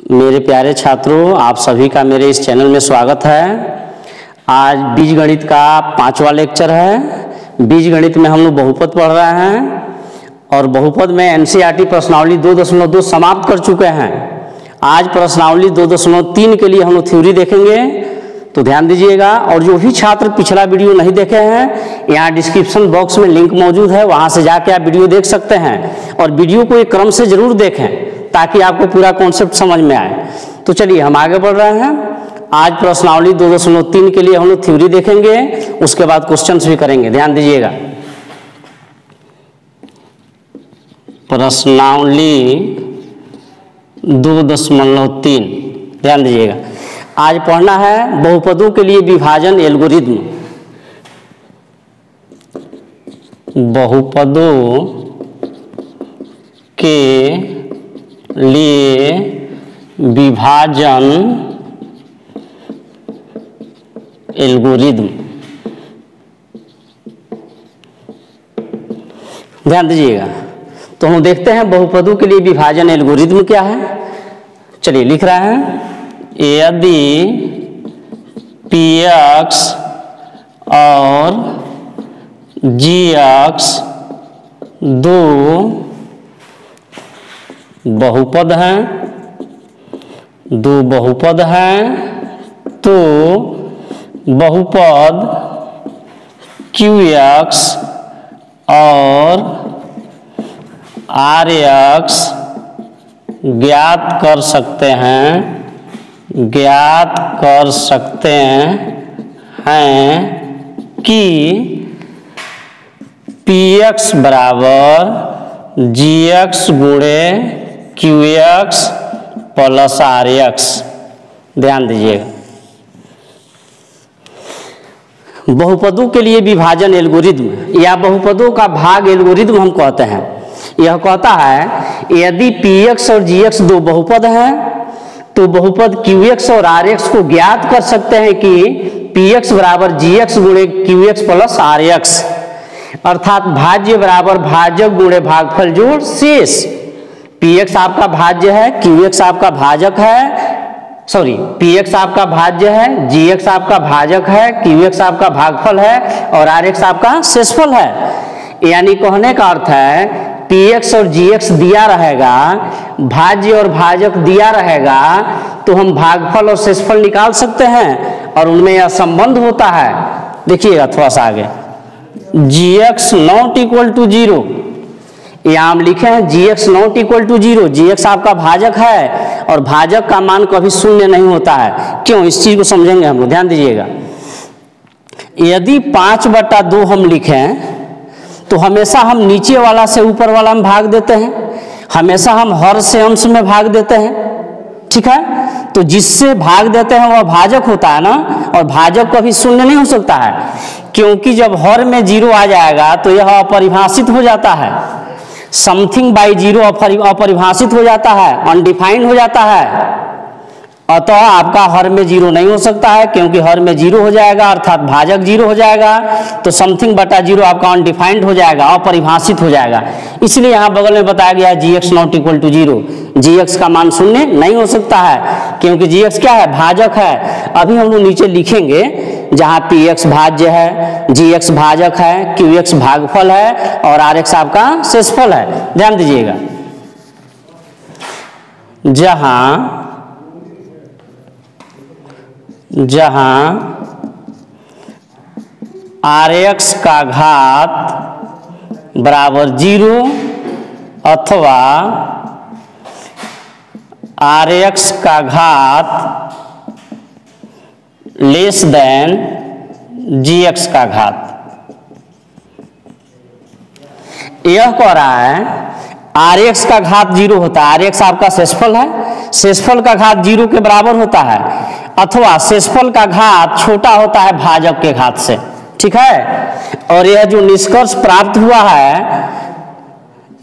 मेरे प्यारे छात्रों, आप सभी का मेरे इस चैनल में स्वागत है। आज बीजगणित का 5वां लेक्चर है। बीजगणित में हम लोग बहुपद पढ़ रहे हैं और बहुपद में एनसीईआरटी प्रश्नावली 2.2 समाप्त कर चुके हैं। आज प्रश्नावली 2.3 के लिए हम लोग थ्योरी देखेंगे, तो ध्यान दीजिएगा। और जो भी छात्र पिछला वीडियो नहीं देखे हैं, यहाँ डिस्क्रिप्शन बॉक्स में लिंक मौजूद है, वहाँ से जाके आप वीडियो देख सकते हैं। और वीडियो को एक क्रम से जरूर देखें ताकि आपको पूरा कॉन्सेप्ट समझ में आए। तो चलिए हम आगे बढ़ रहे हैं। आज प्रश्नावली 2.3 के लिए हम लोग थ्योरी देखेंगे, उसके बाद क्वेश्चंस भी करेंगे। ध्यान दीजिएगा। प्रश्नावली 2.3 ध्यान दीजिएगा। आज पढ़ना है बहुपदों के लिए विभाजन एल्गोरिथम। बहुपदों के लिए विभाजन एल्गोरिथम। ध्यान दीजिएगा। तो हम देखते हैं बहुपदों के लिए विभाजन एल्गोरिथम क्या है। चलिए लिख रहे हैं, यदि px और gx दो बहुपद हैं, तो बहुपद qx और rx ज्ञात कर सकते हैं कि px बराबर gx गुणे qx प्लस rx। ध्यान दीजिएगा। बहुपदों के लिए विभाजन एल्गोरिथम या बहुपदों का भाग एल्गोरिथम हम कहते हैं। यह कहता है यदि px और gx दो बहुपद हैं, तो बहुपद qx और rx को ज्ञात कर सकते हैं कि px बराबर gx गुणे qx प्लस rx, अर्थात भाज्य बराबर भाजक गुणे भागफल जोड़ शेष। px आपका भाज्य है, qx आपका भाजक है, px आपका भाज्य है, gx आपका भाजक है, qx आपका भागफल है और rx आपका शेषफल है। यानी कहने का अर्थ है px और gx दिया रहेगा, भाज्य और भाजक दिया रहेगा, तो हम भागफल और शेषफल निकाल सकते हैं और उनमें यह संबंध होता है। देखिएगा थोड़ा सा आगे, gx नॉट इक्वल टू 0। यहाँ हम लिखे हैं gx not equal to 0। gx आपका भाजक है और भाजक का मान कभी शून्य नहीं होता है। क्यों, इस चीज को समझेंगे हम लोग। ध्यान दीजिएगा। यदि 5/2 हम लिखें तो हमेशा हम नीचे वाला से ऊपर वाला में भाग देते हैं, हमेशा हम हर से अंश में भाग देते हैं। ठीक है, तो जिससे भाग देते हैं वह भाजक होता है ना, और भाजक कभी शून्य नहीं हो सकता है, क्योंकि जब हर में 0 आ जाएगा तो यह अपरिभाषित हो जाता है। समथिंग बाई 0 अपरिभाषित हो जाता है, अनडिफाइंड हो जाता है। अतः आपका हर में 0 नहीं हो सकता है, क्योंकि हर में 0 हो जाएगा अर्थात भाजक 0 हो जाएगा, तो समथिंग बटा 0 आपका अनडिफाइंड हो जाएगा, अपरिभाषित हो जाएगा। इसलिए यहाँ बगल में बताया गया है gx not equal to 0। gx का मान शून्य नहीं हो सकता है, क्योंकि gx क्या है, भाजक है। अभी हम लोग नीचे लिखेंगे जहाँ px भाज्य है, gx भाजक है, qx भागफल है और rx आपका शेषफल है। ध्यान दीजिएगा। जहाँ rx का घात बराबर 0 अथवा rx का घात लेस देन gx का घात। यह कह रहा है rx का घात 0 होता है, rx आपका शेषफल है, शेषफल का घात 0 के बराबर होता है, अथवा शेषफल का घात छोटा होता है भाजक के घात से। ठीक है, और यह जो निष्कर्ष प्राप्त हुआ है,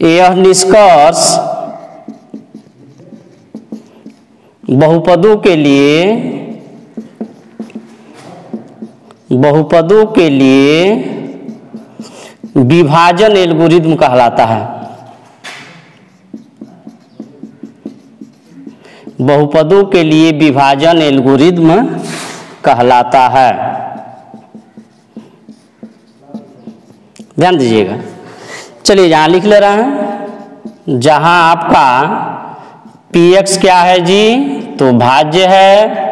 यह निष्कर्ष बहुपदों के लिए विभाजन एल्गोरिथम कहलाता है। बहुपदों के लिए विभाजन एल्गोरिदम कहलाता है। ध्यान दीजिएगा। चलिए यहाँ लिख ले रहे हैं, जहाँ आपका px क्या है जी, तो भाज्य है,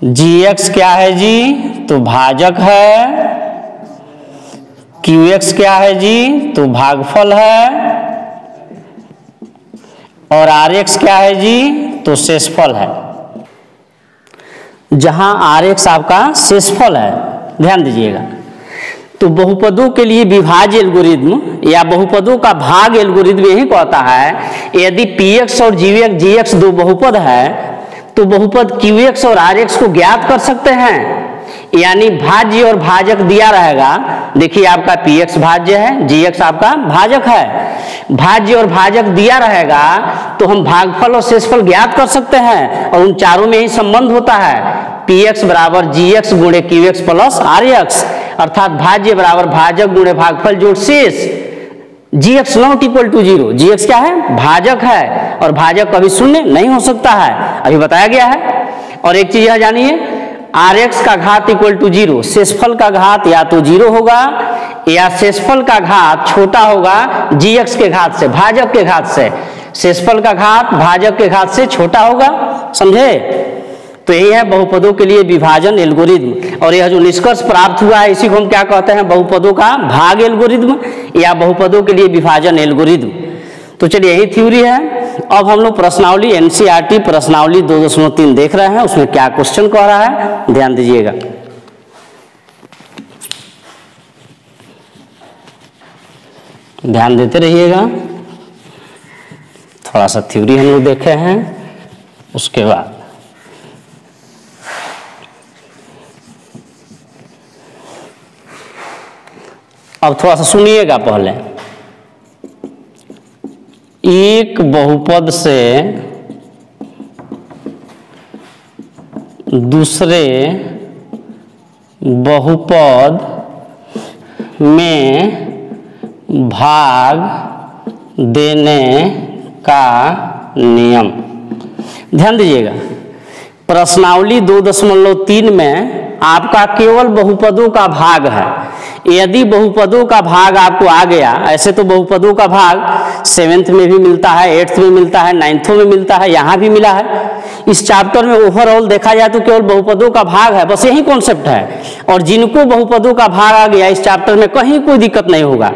gx क्या है जी, तो भाजक है, qx क्या है जी, तो भागफल है, और rx क्या है जी, तो शेषफल है। जहां rx आपका शेषफल है, ध्यान दीजिएगा। तो बहुपदों के लिए विभाज्य एल्गोरिदम या बहुपदों का भाग एल्गोरिदम यही कहता है, यदि px और gx दो बहुपद है तो बहुपद qx और rx को ज्ञात कर सकते हैं, यानी भाज्य और भाजक दिया रहेगा। देखिए आपका px भाज्य है, gx आपका भाजक है। भाज्य और भाजक दिया रहेगा तो हम भागफल और शेषफल ज्ञात कर सकते हैं, और उन चारों में ही संबंध होता है, px बराबर gx गुणे qx प्लस rx, अर्थात भाज्य बराबर भाजक गुणे भागफल जोड़ शेष। gx not equal to 0, gx क्या है, भाजक है, और भाजक कभी शून्य नहीं हो सकता है, अभी बताया गया है। और एक चीज यह जानिए, rx का घात इक्वल टू 0, शेषफल का घात या तो 0 होगा या शेषफल का घात छोटा होगा gx के घात से, भाजक के घात से। शेषफल का घात भाजक के घात से छोटा होगा, समझे। तो यही है बहुपदों के लिए विभाजन एल्गोरिदम, और यह जो निष्कर्ष प्राप्त हुआ है इसी को हम क्या कहते हैं, बहुपदों का भाग एल्गोरिदम या बहुपदों के लिए विभाजन एल्गोरिदम। तो चलिए यही थ्योरी है। अब हम लोग प्रश्नावली एनसीईआरटी प्रश्नावली 2.3 देख रहे हैं, उसमें क्या क्वेश्चन कह रहा है, ध्यान दीजिएगा। ध्यान देते रहिएगा। थोड़ा सा थ्योरी हम लोग देखे हैं, उसके बाद अब थोड़ा सा सुनिएगा। पहले एक बहुपद से दूसरे बहुपद में भाग देने का नियम। ध्यान दीजिएगा, प्रश्नावली 2.3 में आपका केवल बहुपदों का भाग है। यदि बहुपदों का भाग आपको आ गया, ऐसे तो बहुपदों का भाग 7th में भी मिलता है, 8th में मिलता है, 9th में मिलता है, यहाँ भी मिला है। इस चैप्टर में ओवरऑल देखा जाए तो केवल बहुपदों का भाग है, बस यही कॉन्सेप्ट है। और जिनको बहुपदों का भाग आ गया इस चैप्टर में कहीं कोई दिक्कत नहीं होगा।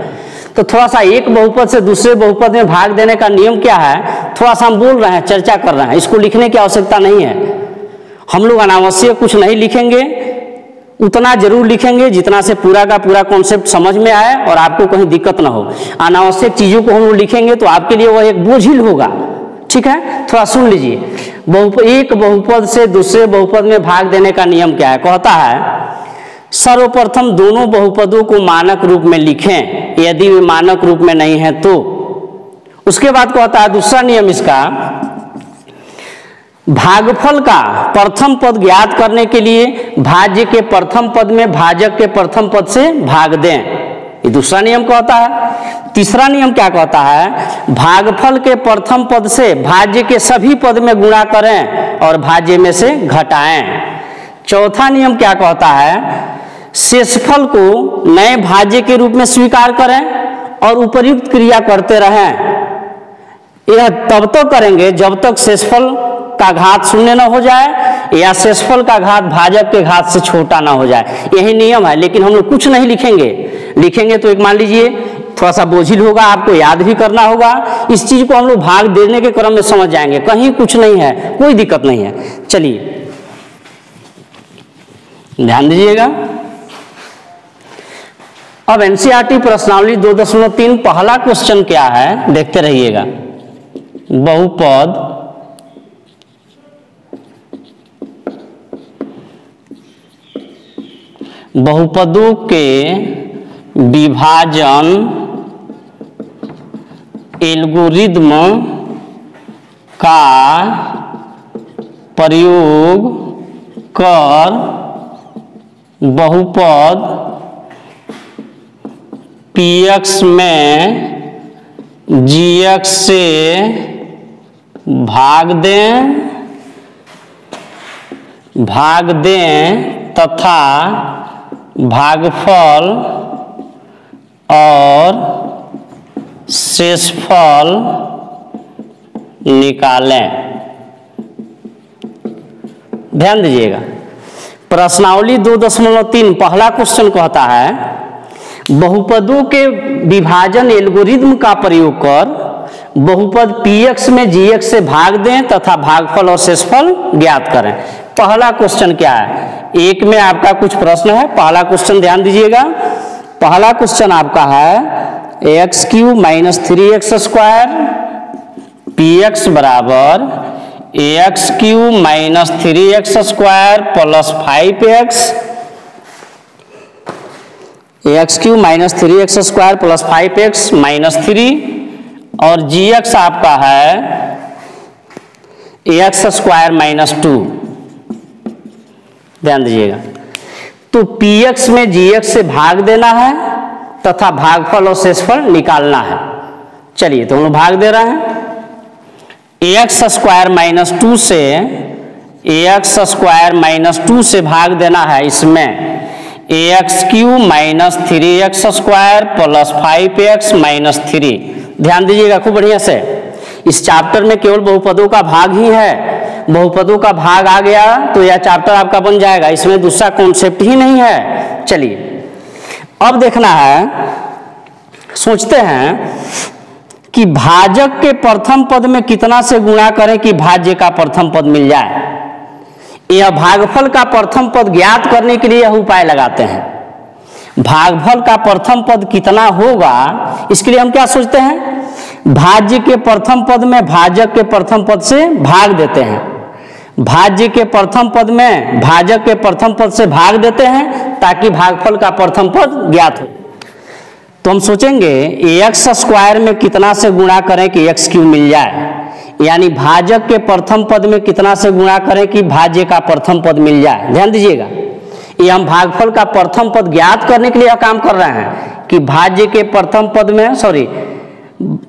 तो थोड़ा सा एक बहुपद से दूसरे बहुपद में भाग देने का नियम क्या है, थोड़ा सा हम बोल रहे हैं, चर्चा कर रहे हैं। इसको लिखने की आवश्यकता नहीं है, हम लोग अनावश्यक कुछ नहीं लिखेंगे, उतना जरूर लिखेंगे जितना से पूरा का पूरा कॉन्सेप्ट समझ में आए और आपको कहीं दिक्कत ना हो। अनावश्यक चीजों को हम लोग लिखेंगे तो आपके लिए वह एक बोझिल होगा। ठीक है, थोड़ा सुन लीजिए। एक बहुपद से दूसरे बहुपद में भाग देने का नियम क्या है, कहता है सर्वप्रथम दोनों बहुपदों को मानक रूप में लिखें, यदि वे मानक रूप में नहीं है तो। उसके बाद कहता है दूसरा नियम इसका, भागफल का प्रथम पद ज्ञात करने के लिए भाज्य के प्रथम पद में भाजक के प्रथम पद से भाग दें, ये दूसरा नियम कहता है। तीसरा नियम क्या कहता है, भागफल के प्रथम पद से भाज्य के सभी पद में गुणा करें और भाज्य में से घटाएं। चौथा नियम क्या कहता है, शेषफल को नए भाज्य के रूप में स्वीकार करें और उपर्युक्त क्रिया करते रहें। यह तब तक करेंगे जब तक शेषफल का घात शून्य न हो जाए या शेषफल का घात भाजक के घात से छोटा ना हो जाए, यही नियम है। लेकिन हम लोग कुछ नहीं लिखेंगे तो एक मान लीजिए थोड़ा सा बोझिल होगा, आपको याद भी करना होगा। इस चीज को हम लोग भाग देने के क्रम में समझ जाएंगे, कहीं कुछ नहीं है, कोई दिक्कत नहीं है। चलिए ध्यान दीजिएगा। अब एनसीईआरटी प्रश्नावली 2.3 पहला क्वेश्चन क्या है, देखते रहिएगा। बहुपद बहुपदों के विभाजन एल्गोरिदम का प्रयोग कर बहुपद px में gx से भाग दें तथा भागफल और शेषफल निकालें। ध्यान दीजिएगा, प्रश्नावली 2.3 पहला क्वेश्चन कहता है बहुपदों के विभाजन एल्गोरिथ्म का प्रयोग कर बहुपद px में gx से भाग दें तथा भागफल और शेषफल ज्ञात करें। पहला क्वेश्चन क्या है, एक में आपका कुछ प्रश्न है। पहला क्वेश्चन ध्यान दीजिएगा, पहला क्वेश्चन आपका है x³ - 3x² px बराबर x³ - 3x² plus 5x, x³ - 3x² plus 5x minus 3 और gx आपका है x² - 2। ध्यान दीजिएगा, तो px में gx से भाग देना है तथा भागफल और शेषफल निकालना है। चलिए तो हम लोग भाग दे रहे हैं। x² - 2 से x² - 2 से भाग देना है इसमें x³ - 3x² plus 5x minus 3। ध्यान दीजिएगा खूब बढ़िया से, इस चैप्टर में केवल बहुपदों का भाग ही है। बहुपदों का भाग आ गया तो यह चैप्टर आपका बन जाएगा, इसमें दूसरा कॉन्सेप्ट ही नहीं है। चलिए अब देखना है, सोचते हैं कि भाजक के प्रथम पद में कितना से गुणा करें कि भाज्य का प्रथम पद मिल जाए। यह भागफल का प्रथम पद ज्ञात करने के लिए यह उपाय लगाते हैं। भागफल का प्रथम पद कितना होगा, इसके लिए हम क्या सोचते हैं, भाज्य के प्रथम पद में भाजक के प्रथम पद से भाग देते हैं। भाज्य के प्रथम पद में भाजक के प्रथम पद से भाग देते हैं ताकि भागफल का प्रथम पद ज्ञात हो। तो हम सोचेंगे x² में कितना से गुणा करें कि x³ मिल जाए, यानी भाजक के प्रथम पद में कितना से गुणा करें कि भाज्य का प्रथम पद मिल जाए। ध्यान दीजिएगा, ये हम भागफल का प्रथम पद ज्ञात करने के लिए यह काम कर रहे हैं कि भाज्य के प्रथम पद में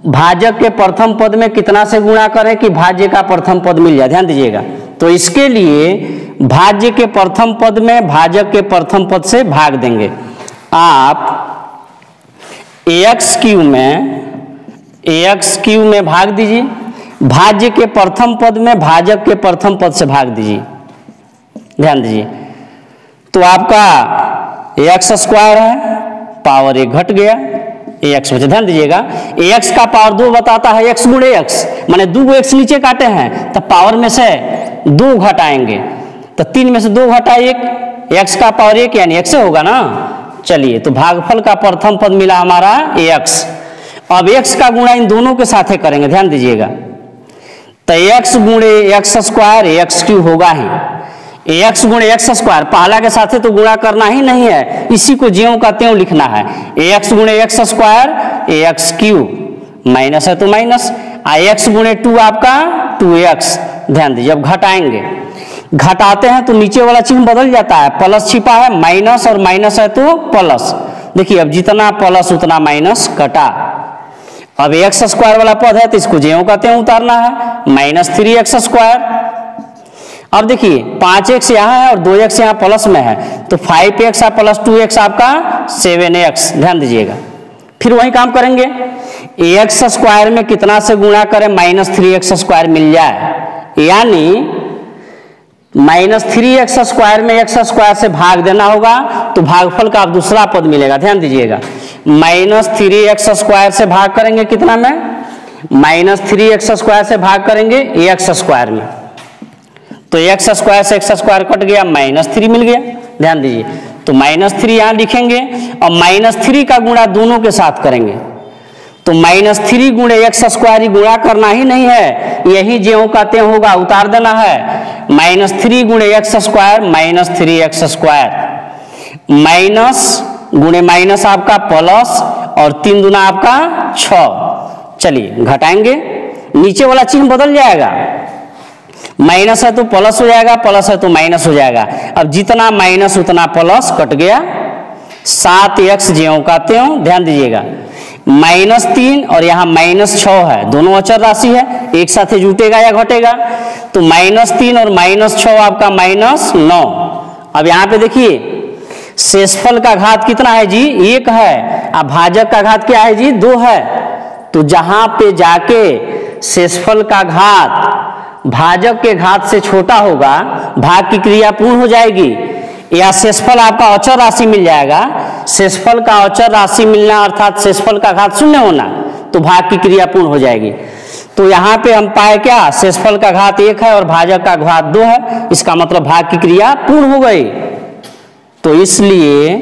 भाजक के प्रथम पद में कितना से गुणा करें कि भाज्य का प्रथम पद मिल जाए। ध्यान दीजिएगा, तो इसके लिए भाज्य के प्रथम पद में भाजक के प्रथम पद से भाग देंगे। आप x³ में भाग दीजिए, भाज्य के प्रथम पद में भाजक के प्रथम पद से भाग दीजिए। ध्यान दीजिए, तो आपका x² है, पावर 1 घट गया, x बचे। ध्यान दीजिएगा, x का पावर 2 बताता है x गुणे x, माने 2 x नीचे काटे हैं तो पावर में से 2 घटाएंगे, तो 3 में से 2 घटा 1, x का पावर 1 यानी x होगा ना। चलिए तो भागफल का प्रथम पद मिला हमारा x। अब x का गुणा इन दोनों के साथ करेंगे। ध्यान दीजिएगा, तो x गुणे x² x³ होगा ही, x गुणे x² पहला के साथ तो गुणा करना ही नहीं है, इसी को ज्यों का त्यों लिखना है। x गुणे x² x³ माइनस है तो माइनस, x गुणे 2 आपका 2x। ध्यान दीजिए, अब घटाएंगे, घटाते हैं तो नीचे वाला चिन्ह बदल जाता है, प्लस छिपा है माइनस और माइनस है तो प्लस। देखिए अब जितना प्लस उतना माइनस कटा। अब x² वाला पद है तो इसको ज्यों का त्यों उतारना है, -3x²। अब देखिए 5x यहाँ है और 2x यहाँ प्लस में है, तो 5x प्लस 2x आपका 7x। ध्यान दीजिएगा, फिर वही काम करेंगे, x² में कितना से गुणा करें -3x² मिल जाए, यानी -3x² में x² से भाग देना होगा तो भागफल का अब दूसरा पद मिलेगा। ध्यान दीजिएगा, -3x² से भाग करेंगे कितना में, -3x² से भाग करेंगे x² में, तो x² से x² कट गया, -3 मिल गया। ध्यान दीजिए, तो -3 यहाँ लिखेंगे और -3 का गुणा दोनों के साथ करेंगे, तो -3 गुणे x² ही गुणा करना ही नहीं है, यही ज्यों का त्यों होगा, उतार देना है। -3 गुणे x² -3x², माइनस गुणे माइनस आपका प्लस और 3 दूना आपका 6। चलिए घटाएंगे, नीचे वाला चिन्ह बदल जाएगा, माइनस है तो प्लस हो जाएगा, प्लस है तो माइनस हो जाएगा। अब जितना माइनस उतना प्लस कट गया, 7x ज्यों का त्यों। ध्यान दीजिएगा, -3 और यहाँ -6 है, दोनों अचर राशि है, एक साथ ही जुटेगा या घटेगा। तो -3 और -6 आपका -9। अब यहाँ पे देखिए शेषफल का घात कितना है जी, 1 है। अब भाजक का घात क्या है जी, 2 है। तो जहां पे जाके शेषफल का घात भाजक के घात से छोटा होगा, भाग की क्रिया पूर्ण हो जाएगी, या शेषफल आपका अचर राशि मिल जाएगा। शेषफल का अचर राशि मिलना अर्थात शेषफल का घात 0 होना, तो भाग की क्रिया पूर्ण हो जाएगी। तो यहाँ पे हम पाए क्या, शेषफल का घात 1 है और भाजक का घात 2 है, इसका मतलब भाग की क्रिया पूर्ण हो गई। तो इसलिए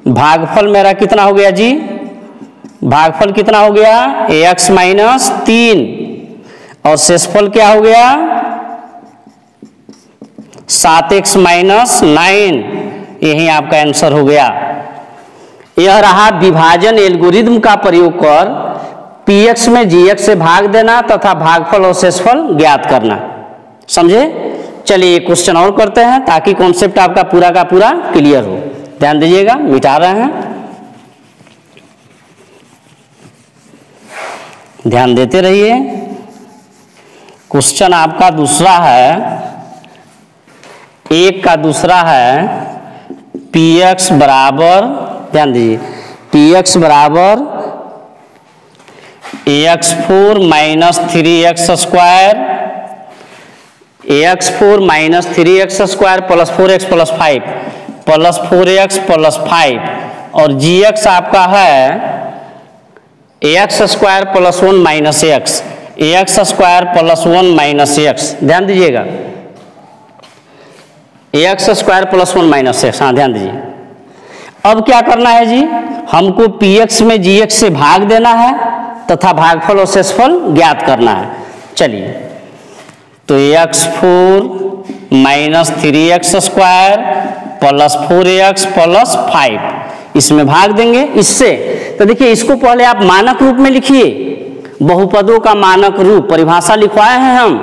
भागफल मेरा कितना हो गया जी, भागफल कितना हो गया, x - 3 और शेषफल क्या हो गया 7x - 9। यही आपका आंसर हो गया। यह रहा विभाजन एल्गोरिथम का प्रयोग कर px में gx से भाग देना तथा भागफल और शेषफल ज्ञात करना। समझे? चलिए एक क्वेश्चन और करते हैं ताकि कॉन्सेप्ट आपका पूरा का पूरा क्लियर हो। ध्यान दीजिएगा, मिटा रहे हैं, ध्यान देते रहिए। क्वेश्चन आपका दूसरा है, एक का दूसरा है px बराबर, ध्यान दीजिए, px बराबर ax4 - 3x square, ax4 - 3x square plus 4x plus 5 plus 4x plus 5 और gx आपका है ax square plus 1 minus x, ax square plus 1 minus x. ध्यान दीजिएगा, ax square plus 1 minus x, हाँ ध्यान दीजिए। अब क्या करना है जी, हमको px में gx से भाग देना है तथा भागफल और शेषफल ज्ञात करना है। चलिए, तो ax4 - 3x square plus 4x plus 5 इसमें भाग देंगे इससे। तो देखिए इसको पहले आप मानक रूप में लिखिए, बहुपदों का मानक रूप परिभाषा लिखवाए हैं हम।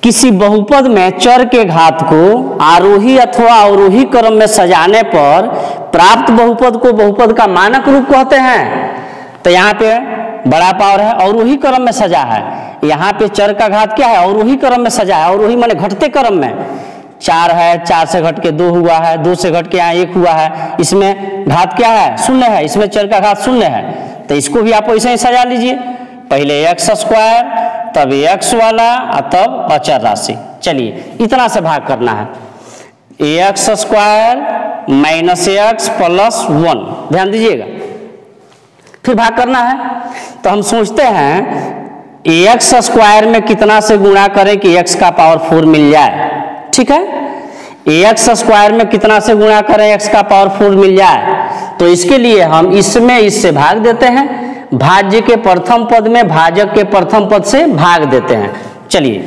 किसी बहुपद में चर के घात को आरोही अथवा अवरोही क्रम में सजाने पर प्राप्त बहुपद को बहुपद का मानक रूप कहते हैं। तो यहाँ पे बड़ा पावर है, अवरोही क्रम में सजा है। यहाँ पे चर का घात क्या है, अवरोही क्रम में सजा है। अवरोही माने घटते क्रम में, 4 है, 4 से घट के 2 हुआ है, 2 से घट के यहाँ 1 हुआ है। इसमें घात क्या है, 0 है, इसमें चर का घात 0 है। तो इसको भी आप वैसे ही सजा लीजिए, पहले x स्क्वायर तब x वाला और तब अचर राशि। चलिए इतना से भाग करना है, ax square minus x plus 1, ध्यान दीजिएगा, फिर भाग करना है। तो हम सोचते हैं ax स्क्वायर में कितना से गुणा करें कि x का पावर 4 मिल जाए। ठीक है, ax स्क्वायर में कितना से गुणा करें x का पावर 4 मिल जाए। तो इसके लिए हम इसमें इससे भाग देते हैं, भाज्य के प्रथम पद में भाजक के प्रथम पद से भाग देते हैं। चलिए,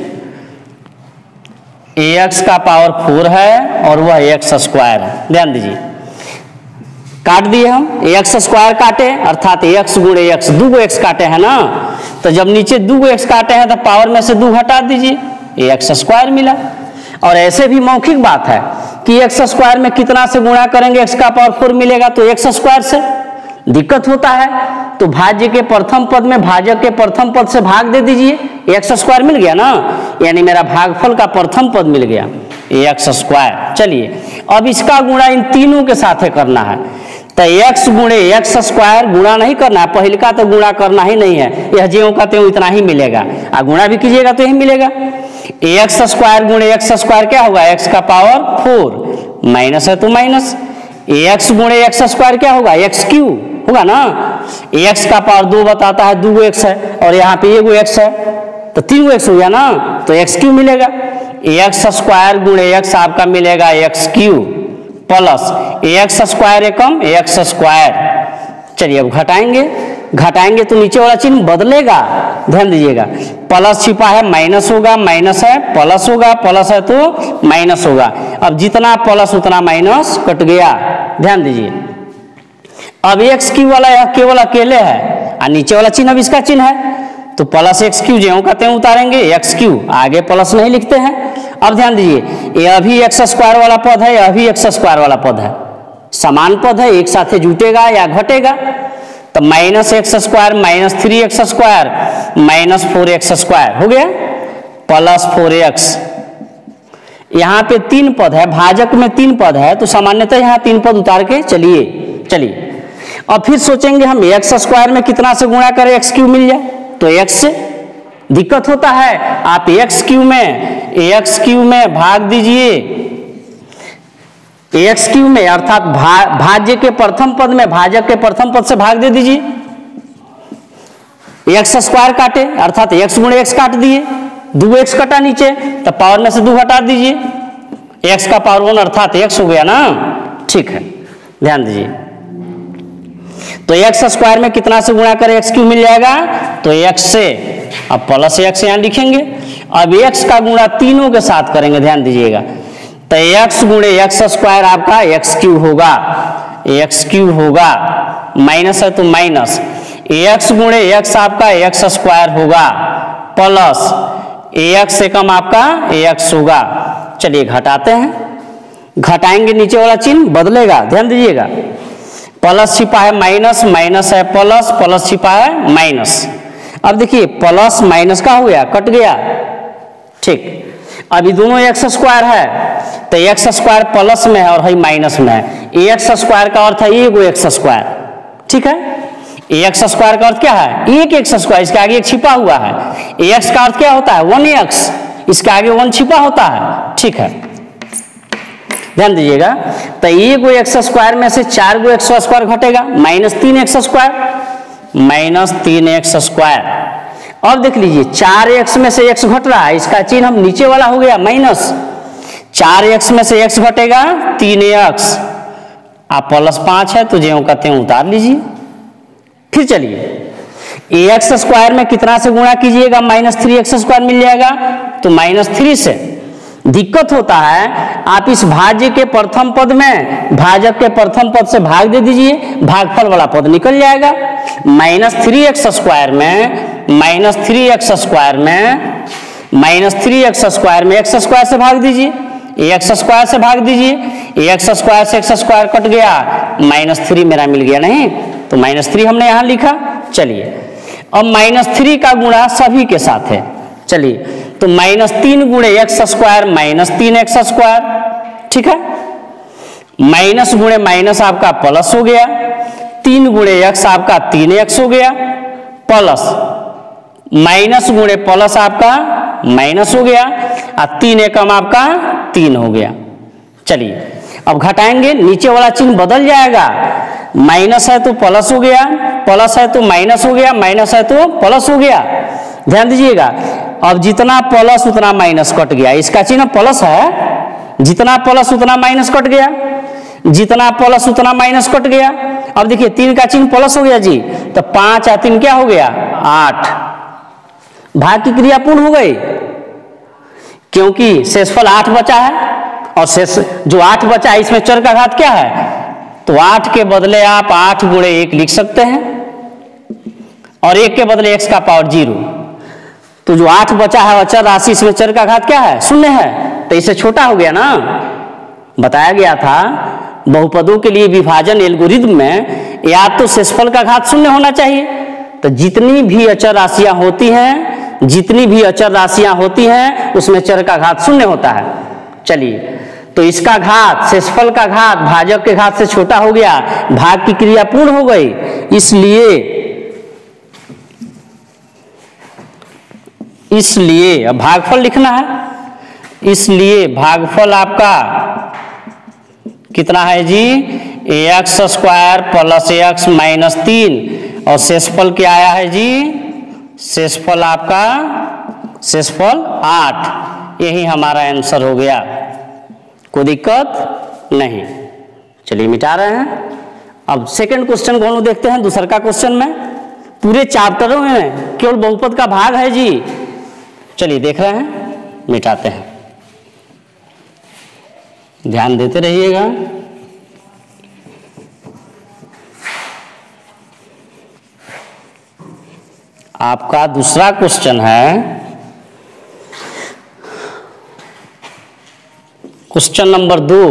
ax का पावर 4 है और वह x स्क्वायर है। ध्यान दीजिए, काट दिए हम, x स्क्वायर काटे अर्थात x गुणे x, 2 x काटे हैं ना। तो जब नीचे 2 x काटे हैं तो पावर में से 2 हटा दीजिए, x स्क्वायर मिला। और ऐसे भी मौखिक बात है कि x स्क्वायर में कितना से गुणा करेंगे x का पावर 4 मिलेगा, तो x स्क्वायर से दिक्कत होता है तो भाज्य के प्रथम पद में भाजक के प्रथम पद से भाग दे दीजिए, x स्क्वायर मिल गया ना, यानी मेरा भागफल का प्रथम पद मिल गया x स्क्वायर। चलिए अब इसका गुणा इन तीनों के साथ करना है। तो x गुणे x स्क्वायर गुणा नहीं करना है, पहले का तो गुणा करना ही नहीं है, यह ज्यों का त्यों इतना ही मिलेगा, गुणा भी कीजिएगा तो यही मिलेगा। x स्क्वायर गुणे x स्क्वायर क्या होगा, x का पावर 4 माइनस है तो माइनस, x गुणे x स्क्वायर क्या होगा, x क्यू होगा ना। x का पावर 2 बताता है, 2 x है और यहाँ पे 1 x है तो 3 x हो गया ना, तो x क्यू मिलेगा। x स्क्वायर गुणे x आपका मिलेगा x Q plus x square एकम x स्क्वायर। चलिए अब घटाएंगे तो नीचे वाला चिन्ह बदलेगा, ध्यान दीजिएगा, प्लस छिपा है माइनस होगा, माइनस है प्लस होगा, प्लस है तो माइनस होगा। अब जितना प्लस उतना माइनस कट गया, ध्यान दीजिए। अब x क्यू वाला यह केवल अकेले है और नीचे वाला चिन्ह अब इसका चिन्ह है, तो प्लस एक्स क्यू ज्यों का त्यों उतारेंगे, एक्स क्यू आगे प्लस नहीं लिखते हैं। अब ध्यान दीजिए, यह भी एक्स स्क्वायर वाला पद है, यह भी एक्स स्क्वायर वाला पद है, समान पद है, एक साथ जुटेगा या घटेगा। तो minus x square minus 3x square minus 4x square हो गया प्लस 4x। यहाँ पे 3 पद है, भाजक में 3 पद है, तो सामान्यतः यहाँ 3 पद उतार के चलिए अब फिर सोचेंगे हम एक्स स्क्वायर में कितना से गुणा करें एक्स क्यूब मिल जाए, तो एक्स से दिक्कत होता है, आप एक्स क्यूब में भाग दीजिए, एक्स क्यूब में अर्थात भाज्य के प्रथम पद में भाजक के प्रथम पद से भाग दे दीजिए, एक्स स्क्वायर काटे अर्थात एक्स गुणे एक्स काट दिए, 2x कटा नीचे तो पावर में से 2 हटा दीजिए, x का पावर 1 अर्थात x हो गया ना, ठीक है ध्यान दीजिए। तो एक्स स्क्वायर में कितना से गुणा करें एक्स क्यूब मिल जाएगा, तो x से, अब प्लस x यहाँ लिखेंगे, अब x का गुणा तीनों के साथ करेंगे, ध्यान दीजिएगा, तो x गुणे एक्स स्क्वायर आपका x क्यूब होगा, माइनस है तो माइनस, x गुणे x आपका x स्क्वायर होगा प्लस ax से कम आपका ax होगा। चलिए घटाते हैं, घटाएंगे नीचे वाला चिन्ह बदलेगा, ध्यान दीजिएगा, प्लस छिपा है माइनस, माइनस है प्लस, प्लस छिपा है माइनस। अब देखिए प्लस माइनस का हो गया, कट गया, ठीक। अभी दोनों एक्स स्क्वायर है, तो एक्स स्क्वायर प्लस में है और है माइनस में है, एक्स स्क्वायर का अर्थ है एक एक्स स्क्वायर, ठीक है। एक्स स्क्वायर का अर्थ क्या है, एक एक्स स्क्वायर, इसके आगे एक छिपा हुआ है, एक्स का अर्थ क्या होता है 1x, इसके आगे 1 छिपा होता है, ठीक है ध्यान दीजिएगा। तो एक एक्स स्क्वायर में से 4 गो एक्स स्क्वायर घटेगा, माइनस 3x स्क्वायर। अब देख लीजिए 4x में से x घट रहा है, इसका चिन्ह हम नीचे वाला हो गया माइनस, 4x में से x घटेगा 3x, आप प्लस 5 है तो ज्यों का त्यों उतार लीजिए। फिर चलिए एक्स स्क्वायर में कितना से गुणा कीजिएगा, माइनस 3x स्क्वायर मिल जाएगा, तो माइनस 3 से दिक्कत होता है, आप इस भाज्य के प्रथम पद में भाजक के प्रथम पद से भाग दे दीजिए, भागफल वाला पद निकल जाएगा, माइनस 3x स्क्वायर में माइनस 3x स्क्वायर में एक्स स्क्वायर से भाग दीजिए, एक्स स्क्वायर से भाग दीजिए, एक्स स्क्वायर से एक्स स्क्वायर कट गया, माइनस 3 मेरा मिल गया नहीं, तो माइनस 3 हमने यहां लिखा। चलिए अब माइनस 3 का गुणा सभी के साथ है, चलिए तो माइनस 3 गुणे x square minus 3x square, ठीक है, माइनस गुणे माइनस आपका प्लस हो गया, 3 गुणे x आपका 3x हो गया, प्लस माइनस गुणे प्लस आपका माइनस हो गया, और 3 एकम आपका 3 हो गया। चलिए अब घटाएंगे, नीचे वाला चिन्ह बदल जाएगा, माइनस है तो प्लस हो गया, प्लस है तो माइनस हो गया, माइनस है तो प्लस हो गया, ध्यान दीजिएगा। अब जितना प्लस उतना माइनस कट गया, इसका चिन्ह प्लस है, जितना प्लस उतना माइनस कट गया, जितना प्लस उतना माइनस कट गया। अब देखिए 3 का चिन्ह प्लस हो गया जी, तो 5 और 3 क्या हो गया 8, भाग की क्रिया पूर्ण हो गई, क्योंकि शेषफल 8 बचा है, और शेष जो 8 बचा है इसमें चर का घात क्या है, तो 8 के बदले आप 8 गुणे 1 लिख सकते हैं, और 1 के बदले x का पावर 0, तो जो 8 बचा है अचर राशि, इसमें चर का घात क्या है 0 है, तो इससे छोटा हो गया ना। बताया गया था बहुपदों के लिए विभाजन एल्गोरिथम में या तो शेषफल का घात 0 होना चाहिए, तो जितनी भी अचर राशियां होती हैं उसमें चर का घात 0 होता है। चलिए तो इसका घात, शेषफल का घात भाजक के घात से छोटा हो गया, भाग की क्रिया पूर्ण हो गई, इसलिए अब भागफल लिखना है, इसलिए भागफल आपका कितना है जी, X square plus X minus 3, और शेषफल क्या आया है जी, शेषफल आपका 8, यही हमारा आंसर हो गया, कोई दिक्कत नहीं। चलिए मिटा रहे हैं। अब सेकंड क्वेश्चन को हम लोग देखते हैं, दूसरा का क्वेश्चन में पूरे चैप्टरों में केवल बहुपद का भाग है जी। चलिए देख रहे हैं, मिटाते हैं, ध्यान देते रहिएगा। आपका दूसरा क्वेश्चन है क्वेश्चन नंबर 2।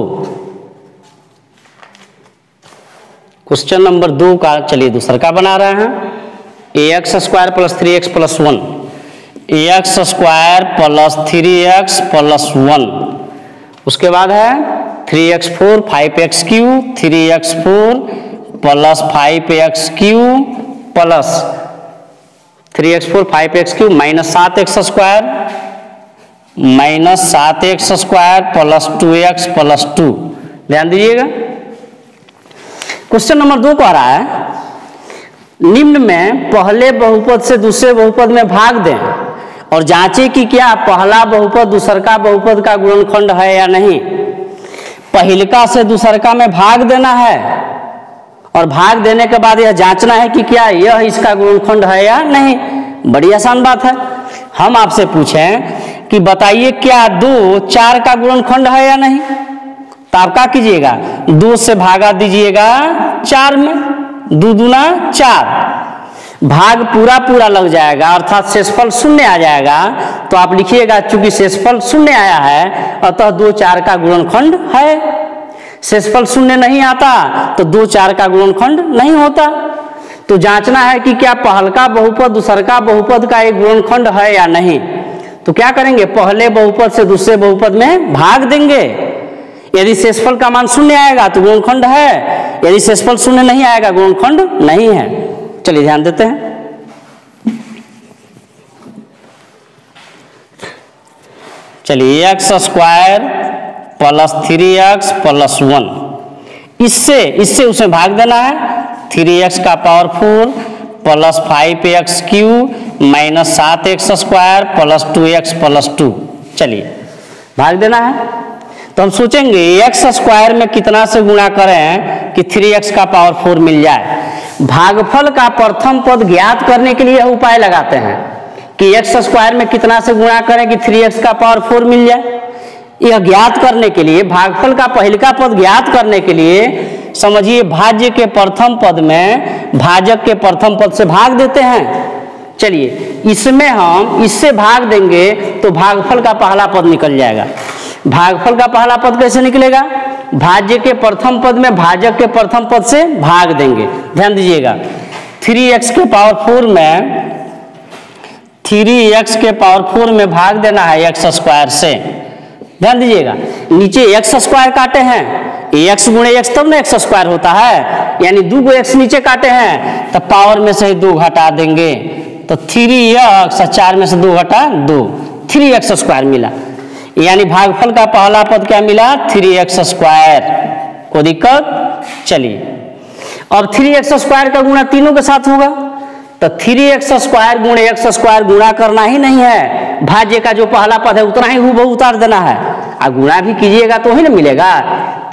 क्वेश्चन नंबर 2 का चलिए दूसरा का बना रहे हैं। ax square plus 3x plus 1, ax square plus 3x plus 1, उसके बाद है 3x4 5x cube, 3x4 plus 5x cube plus 3x4 5x cube minus 7x square plus 2x plus 2। ध्यान दीजिएगा, क्वेश्चन नंबर 2 कह रहा है निम्न में पहले बहुपद से दूसरे बहुपद में भाग दें और जांचें कि क्या पहला बहुपद दूसरका बहुपद का गुणनखंड है या नहीं। पहिलका से दूसरका में भाग देना है और भाग देने के बाद यह जांचना है कि क्या यह इसका गुणनखंड है या नहीं। बड़ी आसान बात है। हम आपसे पूछें कि बताइए क्या 2 4 का गुणनखंड है या नहीं, तो आप क्या कीजिएगा 2 से भागा दीजिएगा 4 में, 2 दूना 4, भाग पूरा पूरा लग जाएगा अर्थात शेषफल 0 आ जाएगा। तो आप लिखिएगा चूंकि शेषफल 0 आया है अतः 2 4 का गुणनखंड है। शेषफल 0 नहीं आता तो 2 4 का गुणनखंड नहीं होता। तो जांचना है कि क्या पहलका बहुपद दूसरका बहुपद का एक गुणनखंड है या नहीं। तो क्या करेंगे, पहले बहुपद से दूसरे बहुपद में भाग देंगे। यदि शेषफल का मान 0 आएगा तो गुणनखंड है, यदि शेषफल 0 नहीं आएगा गुणनखंड नहीं है। चलिए ध्यान देते हैं। चलिए x square plus 3x plus 1, इससे उसे भाग देना है। 3x का power 4 plus 5x cube minus 7x square plus 2x plus 2। चलिए भाग देना है। तो हम सोचेंगे x स्क्वायर में कितना से गुणा करें कि 3x का पावर 4 मिल जाए। भागफल का प्रथम पद ज्ञात करने के लिए यह उपाय लगाते हैं कि x स्क्वायर में कितना से गुणा करें कि 3x का पावर 4 मिल जाए। यह ज्ञात करने के लिए, भागफल का पहिलका पद ज्ञात करने के लिए समझिए भाज्य के प्रथम पद में भाजक के प्रथम पद से भाग देते हैं। चलिए इसमें हम इससे भाग देंगे तो भागफल का पहला पद निकल जाएगा। भागफल का पहला पद कैसे निकलेगा, भाज्य के प्रथम पद में भाजक के प्रथम पद से भाग देंगे। ध्यान दीजिएगा 3x के पावर 4 में 3x के पावर 4 में भाग देना है x स्क्वायर से। ध्यान दीजिएगा नीचे x स्क्वायर काटे हैं, x गुणे x तब ना x स्क्वायर होता है, यानी 2 को x नीचे काटे हैं तब पावर में से 2 घटा देंगे तो 3x 4 में से 2 घटा 2, 3x स्क्वायर मिला। यानी भागफल का पहला पद क्या मिला 3x स्क्वायर। कोई दिक्कत। चलिए अब 3x स्क्वायर का गुणा तीनों के साथ होगा तो 3x स्क्वायर गुणे x स्क्वायर गुणा करना ही नहीं है, भाज्य का जो पहला पद है उतना ही हूबहू उतार देना है। और गुणा भी कीजिएगा तो ही ना मिलेगा,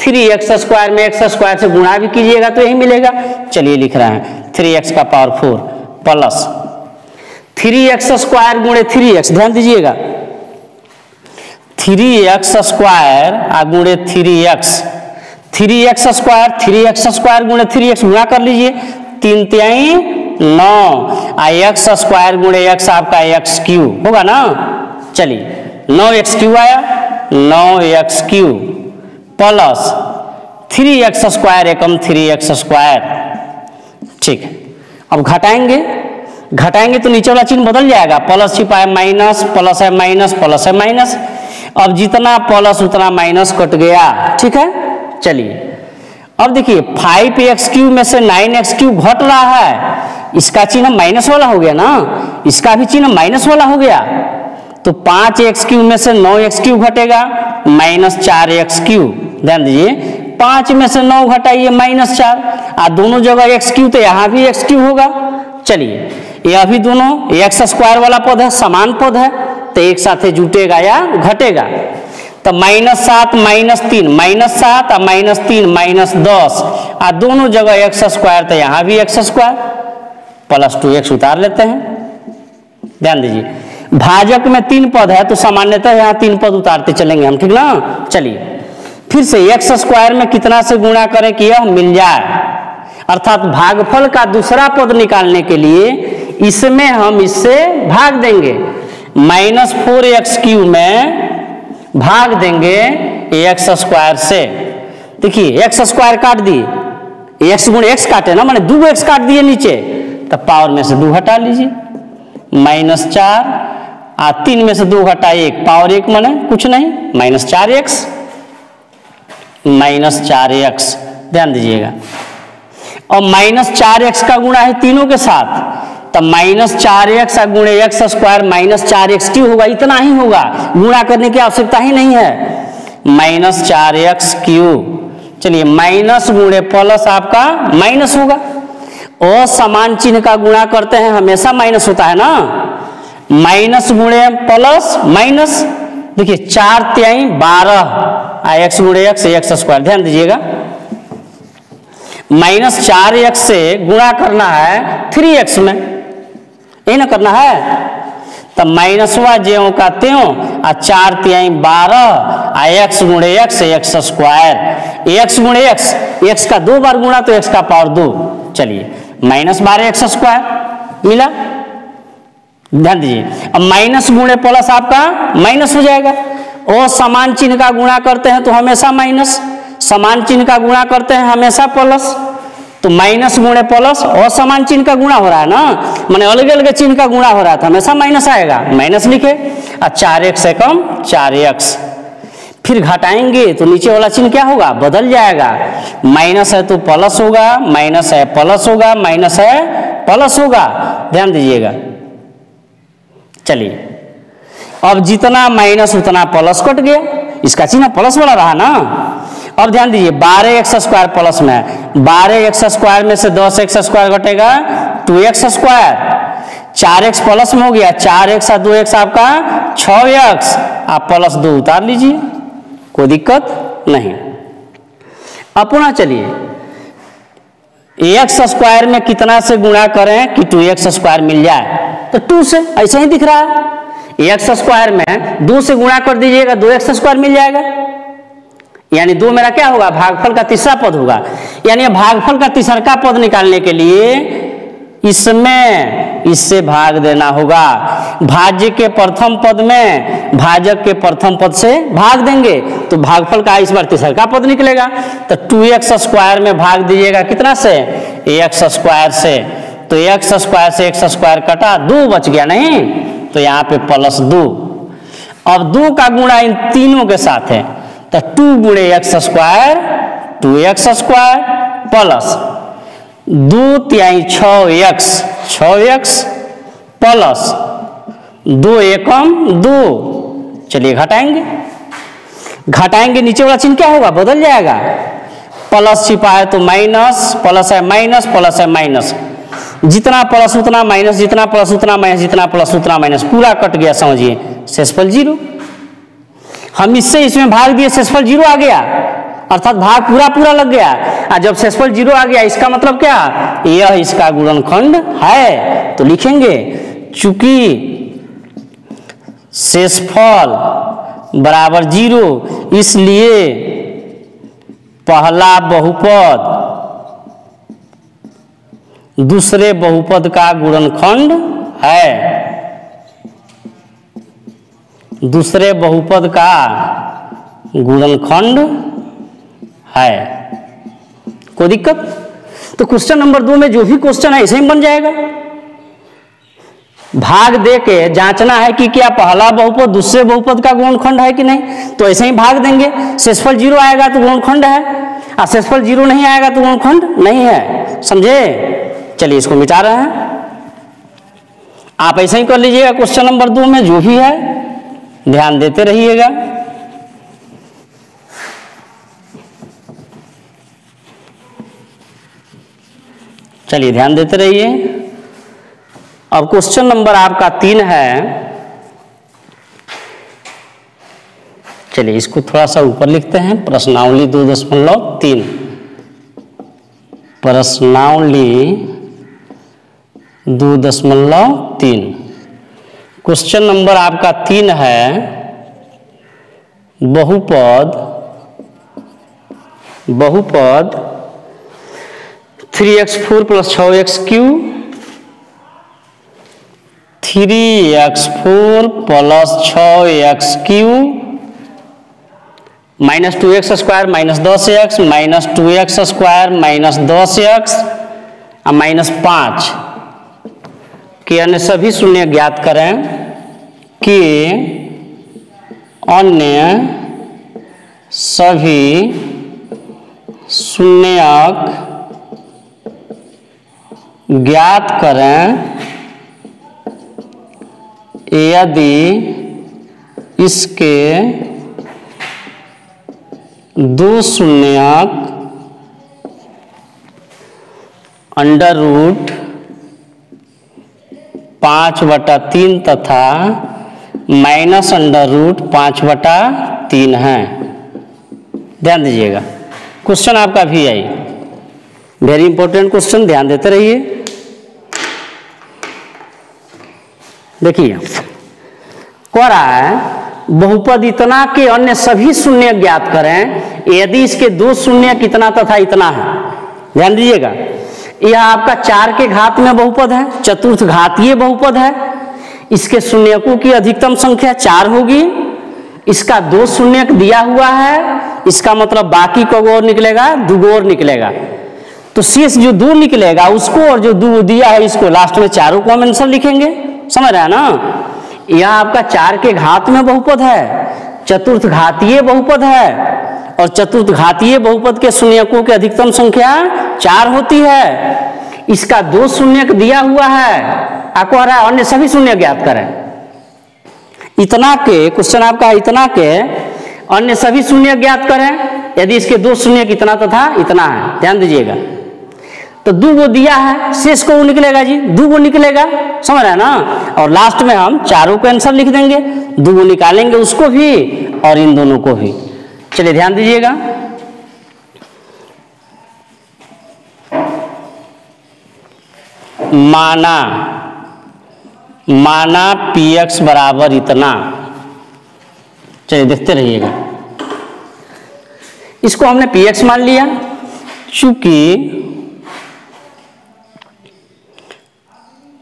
3x स्क्वायर में x स्क्वायर से गुणा भी कीजिएगा तो यही मिलेगा। चलिए लिख रहे हैं 3x का पावर 4 प्लस 3x स्क्वायर गुणे 3x। ध्यान दीजिएगा 3x स्क्वायर गुणे 3x, 3x स्क्वायर गुणे 3x गुणा कर लीजिए, 3 तिहाई 9, x स्क्वायर गुणे x आपका x क्यूब होगा ना। चलिए 9x क्यूब आया, 9x cube plus 3x square एकम 3x स्क्वायर। ठीक है, अब घटाएंगे तो नीचे वाला चिन्ह बदल जाएगा, प्लस छिपा है माइनस, प्लस है माइनस, प्लस है माइनस। अब जितना प्लस उतना माइनस कट गया। ठीक है, चलिए अब देखिए 5x क्यूब में से 9x क्यूब घट रहा है, इसका चिन्ह माइनस वाला हो गया ना, इसका भी चिन्ह माइनस वाला हो गया। तो 5x क्यूब में से 9x क्यूब घटेगा माइनस 4x क्यूब। ध्यान दीजिए 5 में से 9 घटाइए माइनस 4, दोनों जगह x क्यूब तो यहाँ भी x क्यूब होगा। चलिए यह भी दोनों x स्क्वायर वाला पद है, समान पद है तो एक साथ जुटेगा या घटेगा। तो -7 -3 -7 और -3 -10, दोनों जगह x स्क्वायर तो यहाँ भी x स्क्वायर प्लस 2x उतार लेते हैं। ध्यान दीजिए भाजक में 3 पद है तो सामान्यतः यहाँ 3 पद उतारते चलेंगे हम, ठीक ना। चलिए फिर से x स्क्वायर में कितना से गुणा करें कि यह मिल जाए, अर्थात भागफल का दूसरा पद निकालने के लिए इसमें हम इससे भाग देंगे। -4x क्यूब में भाग देंगे x स्क्वायर से। देखिए x स्क्वायर काट दिए, एक्स गुणे एक्स काटे ना, माने 2 एक्स काट दिए नीचे, तो पावर में से 2 हटा लीजिए, -4 और 3 में से 2 घटा 1, पावर 1 माने कुछ नहीं, -4x, -4x, ध्यान दीजिएगा। और -4x का गुणा है तीनों के साथ, तो -4x गुणे एक्स स्क्वायर -4x क्यू होगा, इतना ही होगा, गुणा करने की आवश्यकता ही नहीं है, -4x क्यू। चलिए माइनस गुणे प्लस आपका माइनस होगा, और समान चिन्ह का गुणा करते हैं हमेशा माइनस होता है ना, माइनस गुणे प्लस माइनस, देखिए 4 तिहाई 12 एक्स गुणे एक्स एक्स स्क्वायर, ध्यान दीजिएगा, -4x से गुणा करना है 3x में, यही ना करना है, तब माइनस हुआ ज्यों का त्यों, और 4 तिहाई 12 एक्स गुणे एक्स एक्स स्क्वायर, एक्स गुणे एक्स, एक्स का 2 बार गुणा तो एक्स का पावर 2, चलिए -12 एक्स स्क्वायर मिला, ध्यान दीजिए। अब माइनस गुणे प्लस आपका माइनस हो जाएगा, और समान चिन्ह का गुणा करते हैं तो हमेशा माइनस, समान चिन्ह का गुणा करते हैं हमेशा प्लस, तो माइनस गुणे प्लस, और समान चिन्ह का गुणा हो रहा है ना, माने अलग अलग चिन्ह का गुणा हो रहा था, हमेशा माइनस आएगा, माइनस लिखे, और 4x से कम 4x, फिर घटाएंगे तो नीचे वाला चिन्ह क्या होगा, बदल जाएगा, माइनस है तो प्लस होगा, माइनस है प्लस होगा, माइनस है प्लस होगा, ध्यान दीजिएगा। चलिए अब जितना माइनस उतना प्लस कट गया, इसका चिन्ह प्लस वाला रहा ना। अब ध्यान दीजिए 12x स्क्वायर प्लस में, 12x स्क्वायर में से 10x स्क्वायर घटेगा 2x स्क्वायर, 4x प्लस में हो गया, 4x और 2x आपका 6x, आप प्लस 2 उतार लीजिए, कोई दिक्कत नहीं। अब पुनः चलिए x स्क्वायर में कितना से गुणा करें कि 2x स्क्वायर मिल जाए, तो 2 से, ऐसा ही दिख रहा है, x स्क्वायर में 2 से गुणा कर दीजिएगा, 2x स्क्वायर मिल जाएगा, यानी 2 मेरा क्या होगा, भागफल का तीसरा पद होगा, यानी भागफल का तीसरा पद निकालने के लिए इसमें इससे भाग देना होगा, भाज्य के प्रथम पद में भाजक के प्रथम पद से भाग देंगे, तो भागफल का इस बार तीसरा पद निकलेगा, तो 2x स्क्वायर में भाग दीजिएगा कितना से, x स्क्वायर से, तो x स्क्वायर से x स्क्वायर कटा, 2 बच गया नहीं, तो यहाँ पे +2, अब 2 का गुणा इन तीनों के साथ है, तो 2 गुणे x square 2x square plus 2 तिहाई 6x प्लस 2 एकम 2, चलिए घटाएंगे नीचे वाला चिन्ह क्या होगा, बदल जाएगा, प्लस छिपा है तो माइनस, प्लस है माइनस, प्लस है माइनस, जितना प्लस उतना माइनस, जितना प्लस उतना माइनस, जितना प्लस उतना माइनस, पूरा कट गया, समझिए शेषफल 0, हम इससे इसमें भाग दिए, शेषफल 0 आ गया, अर्थात भाग पूरा लग गया, और जब शेषफल 0 आ गया इसका मतलब क्या, यह इसका गुणनखंड है, तो लिखेंगे चूंकि शेषफल बराबर 0, इसलिए पहला बहुपद दूसरे बहुपद का गुणनखंड है, दूसरे बहुपद का गुणनखंड है, कोई दिक्कत। तो क्वेश्चन नंबर 2 में जो भी क्वेश्चन है ऐसे ही बन जाएगा, भाग दे के जांचना है कि क्या पहला बहुपद दूसरे बहुपद का गुणनखंड है कि नहीं, तो ऐसे ही भाग देंगे, शेषफल 0 आएगा तो गुणनखंड है, और शेषफल 0 नहीं आएगा तो गुणनखंड नहीं है, समझे। चलिए इसको मिटा रहे हैं, आप ऐसे ही कर लीजिएगा क्वेश्चन नंबर 2 में जो भी है, ध्यान देते रहिएगा। चलिए ध्यान देते रहिए। अब क्वेश्चन नंबर आपका 3 है, चलिए इसको थोड़ा सा ऊपर लिखते हैं, प्रश्नावली 2.3, प्रश्नावली 2.3, क्वेश्चन नंबर आपका 3 है, बहुपद 3x4 + 6x3, 3x4 + 6x3 minus 2x square minus 10x minus 2x square minus 10x और माइनस 5 के अन्य सभी शून्य ज्ञात करें कि अन्य सभी शून्यक ज्ञात करें यदि इसके दो शून्यक अंडर रूट 5/3 तथा माइनस अंडर रूट 5/3 है। ध्यान दीजिएगा, क्वेश्चन आपका भी आई, वेरी इंपॉर्टेंट क्वेश्चन, ध्यान देते रहिए। देखिए कह रहा है बहुपद इतना के अन्य सभी शून्य ज्ञात करें यदि इसके दो शून्य कितना तथा इतना है। ध्यान दीजिएगा, यह आपका 4 के घात में बहुपद है, चतुर्थ घातीय बहुपद है। इसके शून्यकों की अधिकतम संख्या 4 होगी। इसका दो शून्यक दिया हुआ है, इसका मतलब बाकी को और निकलेगा, दो और निकलेगा। तो शेष जो 2 निकलेगा उसको और जो 2 दिया है इसको लास्ट में चारों को हम आंसर लिखेंगे। समझ रहा है ना? यह आपका 4 के घात में बहुपद है, चतुर्थ घातीय बहुपद है, और चतुर्थ घातीय बहुपद के शून्यकों की अधिकतम संख्या 4 होती है। इसका 2 शून्यक दिया हुआ है, आपको आ रहा है अन्य सभी शून्य ज्ञात करें। इतना के क्वेश्चन आपका इतना के अन्य सभी शून्य ज्ञात करें यदि इसके 2 शून्य इतना तथा इतना है। ध्यान दीजिएगा, तो 2 को दिया है, शेष को वो निकलेगा जी, 2 को निकलेगा। समझ रहे हैं ना? और लास्ट में हम चारों को आंसर लिख देंगे, 2 को निकालेंगे उसको भी और इन दोनों को भी। चलिए ध्यान दीजिएगा, माना px बराबर इतना। चलिए देखते रहिएगा, इसको हमने px मान लिया। चूंकि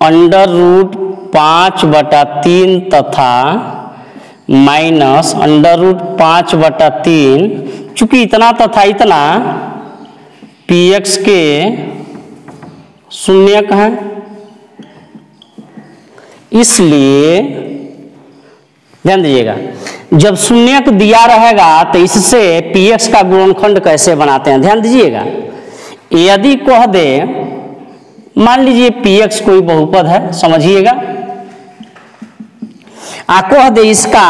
अंडर रूट 5/3 तथा माइनस अंडर रूट 5/3, चूंकि इतना तथा इतना px के शून्यक है, इसलिए ध्यान दीजिएगा जब शून्यक दिया रहेगा तो इससे px का गुणनखंड कैसे बनाते हैं। ध्यान दीजिएगा, यदि कह दे मान लीजिए px कोई बहुपद है, समझिएगा, कह दे इसका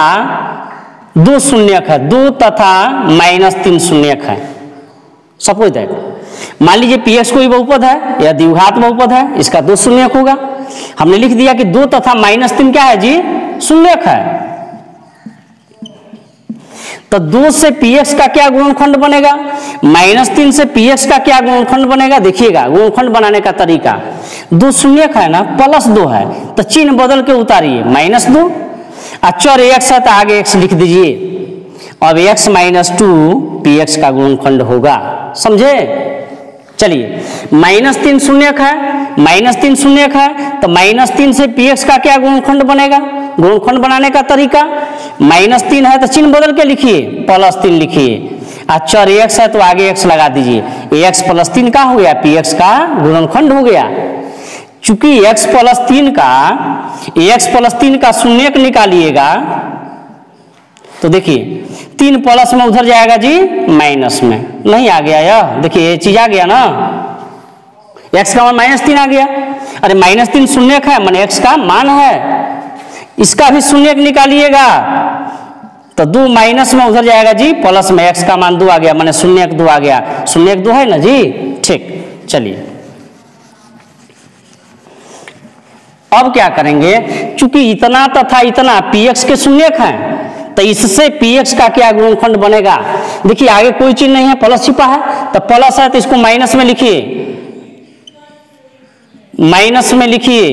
2 शून्यक है, 2 तथा -3 शून्यक है। सपोज दैट मान लीजिए px कोई बहुपद है या द्विघात बहुपद है, इसका 2 शून्यक होगा। हमने लिख दिया कि 2 तथा -3 क्या है जी, शून्यक है। तो 2 से px का क्या गुणनखंड बनेगा, -3 से px का क्या गुणनखंड बनेगा। देखिएगा गुणनखंड बनाने का तरीका, 2 शून्यक है ना, +2 है तो चिन्ह बदल के उतारिए, -2, अचर x है तो आगे x लिख दीजिए। अब x - 2 px का गुणनखंड होगा, समझे। चलिए -3 शून्यक है, -3 शून्यक है तो -3 से px का क्या गुणनखंड बनेगा। गुणनखंड बनाने का तरीका, -3 है तो चिन्ह बदल के लिखिए, +3 लिखिए। अचर x है तो आगे x लगा दीजिए, x + 3 का हो गया, px का गुणनखंड हो गया। चूंकि x + 3 का शून्यक निकालिएगा तो देखिए 3 प्लस में उधर जाएगा जी माइनस में, नहीं आ गया यह, देखिए ये चीज आ गया ना, x का मान -3 आ गया। अरे -3 शून्यक है माने x का मान है, इसका भी शून्यक निकालिएगा तो 2 माइनस में उधर जाएगा जी प्लस में, x का मान 2 आ गया माने शून्यक 2 आ गया, शून्यक 2 है ना जी। ठीक, चलिए अब क्या करेंगे, चूंकि इतना तथा इतना px के शून्यक हैं तो इससे px का क्या गुणनखंड बनेगा। देखिए आगे कोई चीज नहीं है, प्लस छिपा है तो प्लस है तो इसको माइनस में लिखिए, माइनस में लिखिए।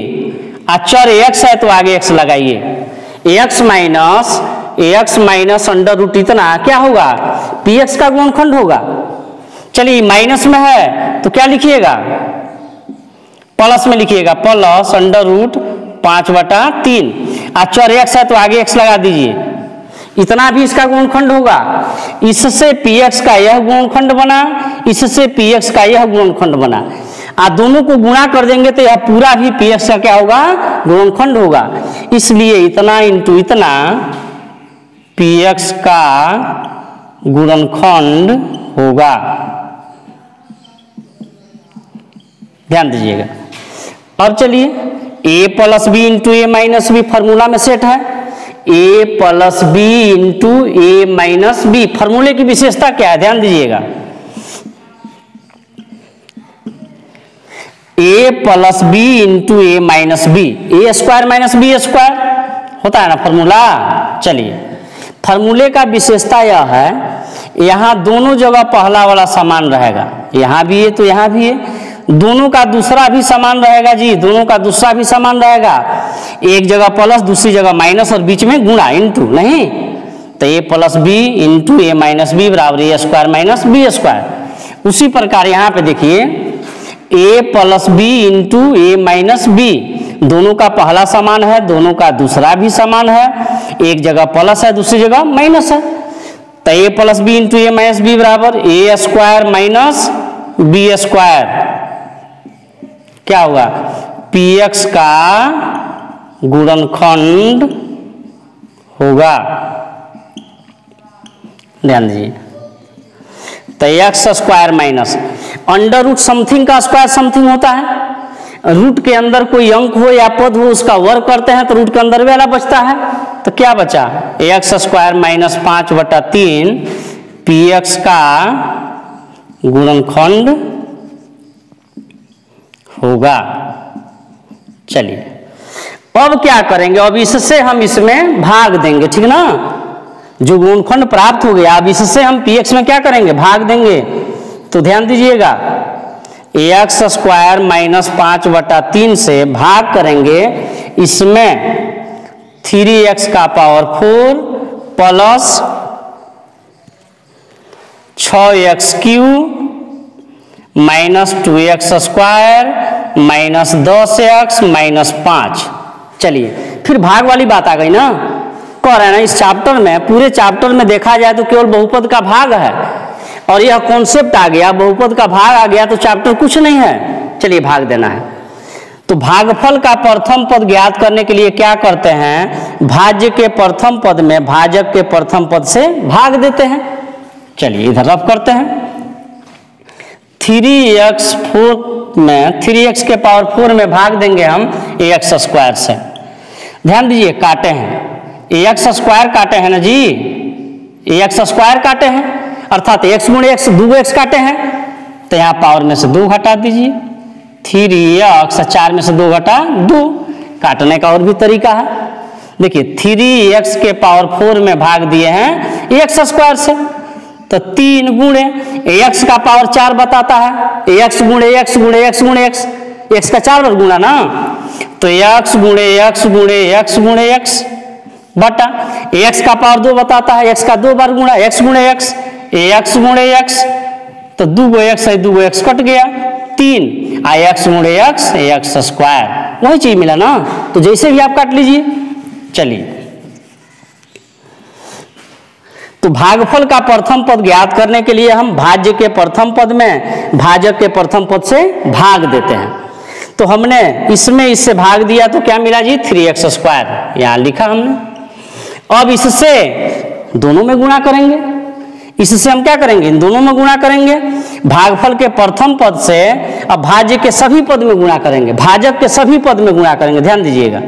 अचर x है तो आगे x लगाइए, x माइनस अंडर रूट इतना क्या होगा, px का गुणनखंड होगा। चलिए माइनस में है तो क्या लिखिएगा, प्लस में लिखिएगा, प्लस अंडर रूट 5/3। अचर x है तो आगे x लगा दीजिए, इतना भी इसका गुणनखंड होगा। इससे px का यह गुणनखंड बना, इससे px का यह गुणनखंड बना। आप दोनों को गुणा कर देंगे तो यह पूरा भी px का क्या होगा, गुणनखंड होगा। इसलिए इतना इंटू इतना px का गुणनखंड होगा। ध्यान दीजिएगा। अब चलिए a plus b into a minus b formula में सेट है। a plus b into a minus b, फॉर्मूले की विशेषता क्या है, ध्यान दीजिएगा। a plus b into a minus b, a square minus b square होता है ना फॉर्मूला। चलिए फॉर्मूले का विशेषता यह है, यहाँ दोनों जगह पहला वाला समान रहेगा, यहाँ भी है तो यहाँ भी है, दोनों का दूसरा भी समान रहेगा जी, दोनों का दूसरा भी समान रहेगा। एक जगह प्लस दूसरी जगह माइनस और बीच में गुणा इंटू नहीं, तो a plus b into a minus b बराबर a square minus b square. उसी प्रकार यहाँ पे देखिए ए plus b into a minus B, दोनों का पहला समान है, दोनों का दूसरा भी समान है, एक जगह प्लस है दूसरी जगह माइनस है, तो a plus b into a minus b बराबर a square minus b square. क्या होगा, px का गुणनखंड होगा। ध्यान दीजिए। तो x square minus under root something का स्क्वायर समथिंग होता है। रूट के अंदर कोई अंक हो या पद हो उसका वर्ग करते हैं तो रूट के अंदर वाला बचता है, तो क्या बचा, एक्स स्क्वायर माइनस 5/3 px का गुणनखंड होगा। चलिए अब क्या करेंगे, अब इससे हम इसमें भाग देंगे, ठीक ना। जो गुणनखंड प्राप्त हो गया अब इससे हम px में क्या करेंगे, भाग देंगे। तो ध्यान दीजिएगा, एक्स स्क्वायर माइनस 5/3 से भाग करेंगे, इसमें 3x का power 4 plus 6x³ minus 2x square minus 10x minus 5। चलिए फिर भाग वाली बात आ गई ना। कह रहे हैं ना इस चैप्टर में, पूरे चैप्टर में देखा जाए तो केवल बहुपद का भाग है, और यह कॉन्सेप्ट आ गया, बहुपद का भाग आ गया तो चैप्टर कुछ नहीं है। चलिए भाग देना है। तो भागफल का प्रथम पद ज्ञात करने के लिए क्या करते हैं, भाज्य के प्रथम पद में भाजक के प्रथम पद से भाग देते हैं। चलिए इधर रफ करते हैं। 3x4 में 3x के पावर 4 में भाग देंगे हम ax स्क्वायर से। ध्यान दीजिए काटे हैं, ax स्क्वायर काटे हैं ना जी, ax स्क्वायर काटे हैं, अर्थात x गुणे x 2x काटे हैं, तो यहाँ पावर में से 2 घटा दीजिए। 3x 4 में से 2 घटा 2। काटने का और भी तरीका है, देखिए 3x के पावर 4 में भाग दिए हैं x स्क्वायर से, तो 3 गुणे x का पावर 4 बताता है, x गुणे x गुणे x गुणे x, x का 4 बार गुणा ना, तो x गुणे x गुणे x गुणे x बटा x का पावर 2 बताता है, x का 2 बार गुणा x गुणे x, x गुणे x, तो 2 x है 2 x कट गया 3, x गुणे x स्क्वायर, वही चीज मिला ना। तो जैसे भी आप काट लीजिए। चलिए तो भागफल का प्रथम पद ज्ञात करने के लिए हम भाज्य के प्रथम पद में भाजक के प्रथम पद से भाग देते हैं। तो हमने इसमें इससे भाग दिया तो क्या मिला जी, 3x स्क्वायर, यहाँ लिखा हमने। अब इससे दोनों में गुणा करेंगे, इससे हम क्या करेंगे, इन दोनों में गुणा करेंगे। भागफल के प्रथम पद से अब भाज्य के सभी पद में गुणा करेंगे, भाजक के सभी पद में गुणा करेंगे। ध्यान दीजिएगा,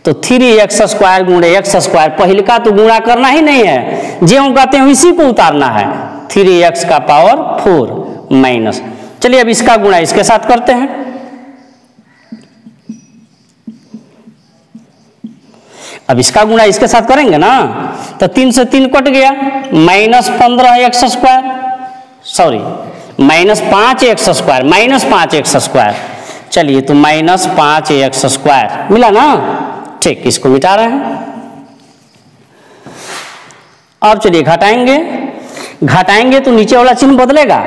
तो 3x स्क्वायर गुणे x स्क्वायर, पहले का तो गुणा करना ही नहीं है, जो हम कहते हैं इसी को उतारना है। 3x का पावर 4 माइनस, चलिए अब इसका गुणा इसके साथ करते हैं। अब इसका गुणा इसके साथ करेंगे ना, तो 3 से 3 कट गया, minus 15x square, sorry minus 5x square, minus 5x square. चलिए तो माइनस 5x स्क्वायर मिला ना, ठीक, इसको मिटा रहे हैं। अब चलिए घटाएंगे, घटाएंगे तो नीचे वाला चिन्ह बदलेगा,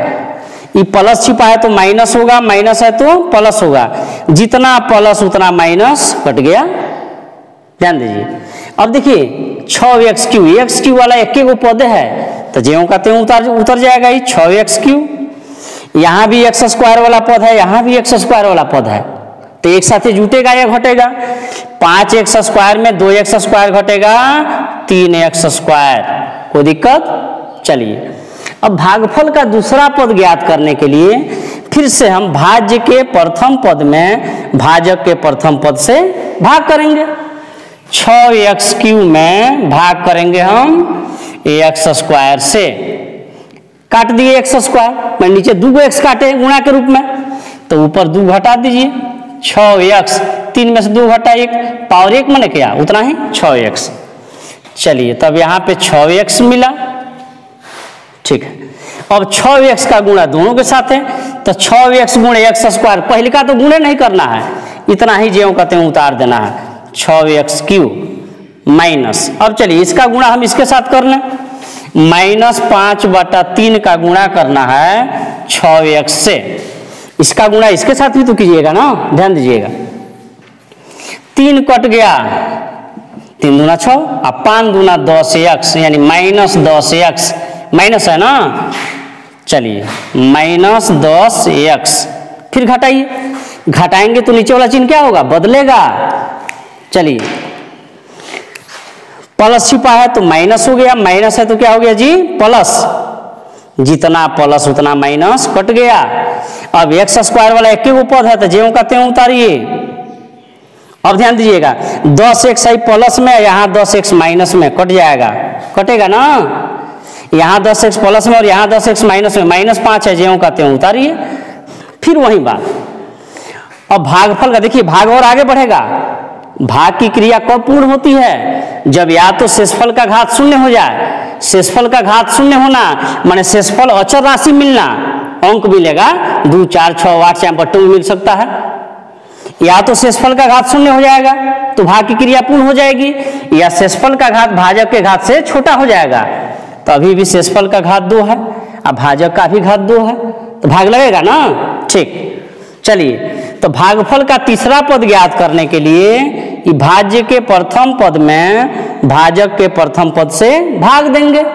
ये प्लस छिपा है तो माइनस होगा, माइनस है तो प्लस होगा, जितना प्लस उतना माइनस कट गया। ध्यान दीजिए, अब देखिए 6x³ x³ वाला एक गो पद है तो ज्यों का त्यों उतर जाएगा ही 6x³। यहाँ भी x² वाला पद है, यहाँ भी x² वाला पद है, तो एक साथ ही जुटेगा या घटेगा? 5x² में 2x² घटेगा 3x²। कोई दिक्कत? चलिए अब भागफल का दूसरा पद ज्ञात करने के लिए फिर से हम भाज्य के प्रथम पद में भाजक के प्रथम पद से भाग करेंगे। 6x³ में भाग करेंगे हम x² से, काट दिए x², मैं नीचे 2 x काटे गुणा के रूप में, तो ऊपर 2 घटा दीजिए। 6x 3 में से 2 घटा 1, पावर 1 मैंने क्या उतना ही 6x। चलिए तब यहाँ पे 6x मिला, ठीक है। अब 6x का गुणा दोनों के साथ है, तो 6x गुणे x², पहले का तो गुणे नहीं करना है, इतना ही ज्यों का त्यों उतार देना है 6x³ माइनस, अब चलिए इसका गुणा हम इसके साथ कर लें, -5/3 का गुणा करना है 6x से, इसका गुणा इसके साथ भी तो कीजिएगा ना, ध्यान दीजिएगा। 3 कट गया, 3 दूना 6 और 5 दूना 10x यानी -10x, माइनस है ना, चलिए -10x, फिर घटाइए, घटाएंगे तो नीचे वाला चिन्ह क्या होगा? बदलेगा। चलिए प्लस छिपा है तो माइनस हो गया, माइनस है तो क्या हो गया जी? प्लस, जितना प्लस उतना माइनस कट गया। अब x² वाला एक गो पद है तो ज्यों का त्यों उतारिए। अब ध्यान दीजिएगा 10x आई प्लस में, यहाँ 10x माइनस में, कट जाएगा, कटेगा ना, यहाँ 10x प्लस में और यहाँ 10x माइनस में, -5 है, ज्यों का त्यों उतारिए। फिर वही बात, अब भागफल का देखिए, भाग और आगे बढ़ेगा। भाग की क्रिया कब पूर्ण होती है? जब या तो शेषफल का घात 0 हो जाए, शेषफल का घात 0 होना माने शेषफल अचर राशि मिलना, अंक मिलेगा 2 4 6 8 चाहे बट्टों में मिल सकता है, या तो शेषफल का घात 0 हो जाएगा तो भाग की क्रिया पूर्ण हो जाएगी, या शेषफल का घात भाजक के घात से छोटा हो जाएगा, तो अभी भी शेषफल का घात 2 है, अब भाजक का भी घात 2 है, तो भाग लगेगा ना, ठीक। चलिए तो भागफल का तीसरा पद ज्ञात करने के लिए कि भाज्य के प्रथम पद में भाजक के प्रथम पद से भाग देंगे।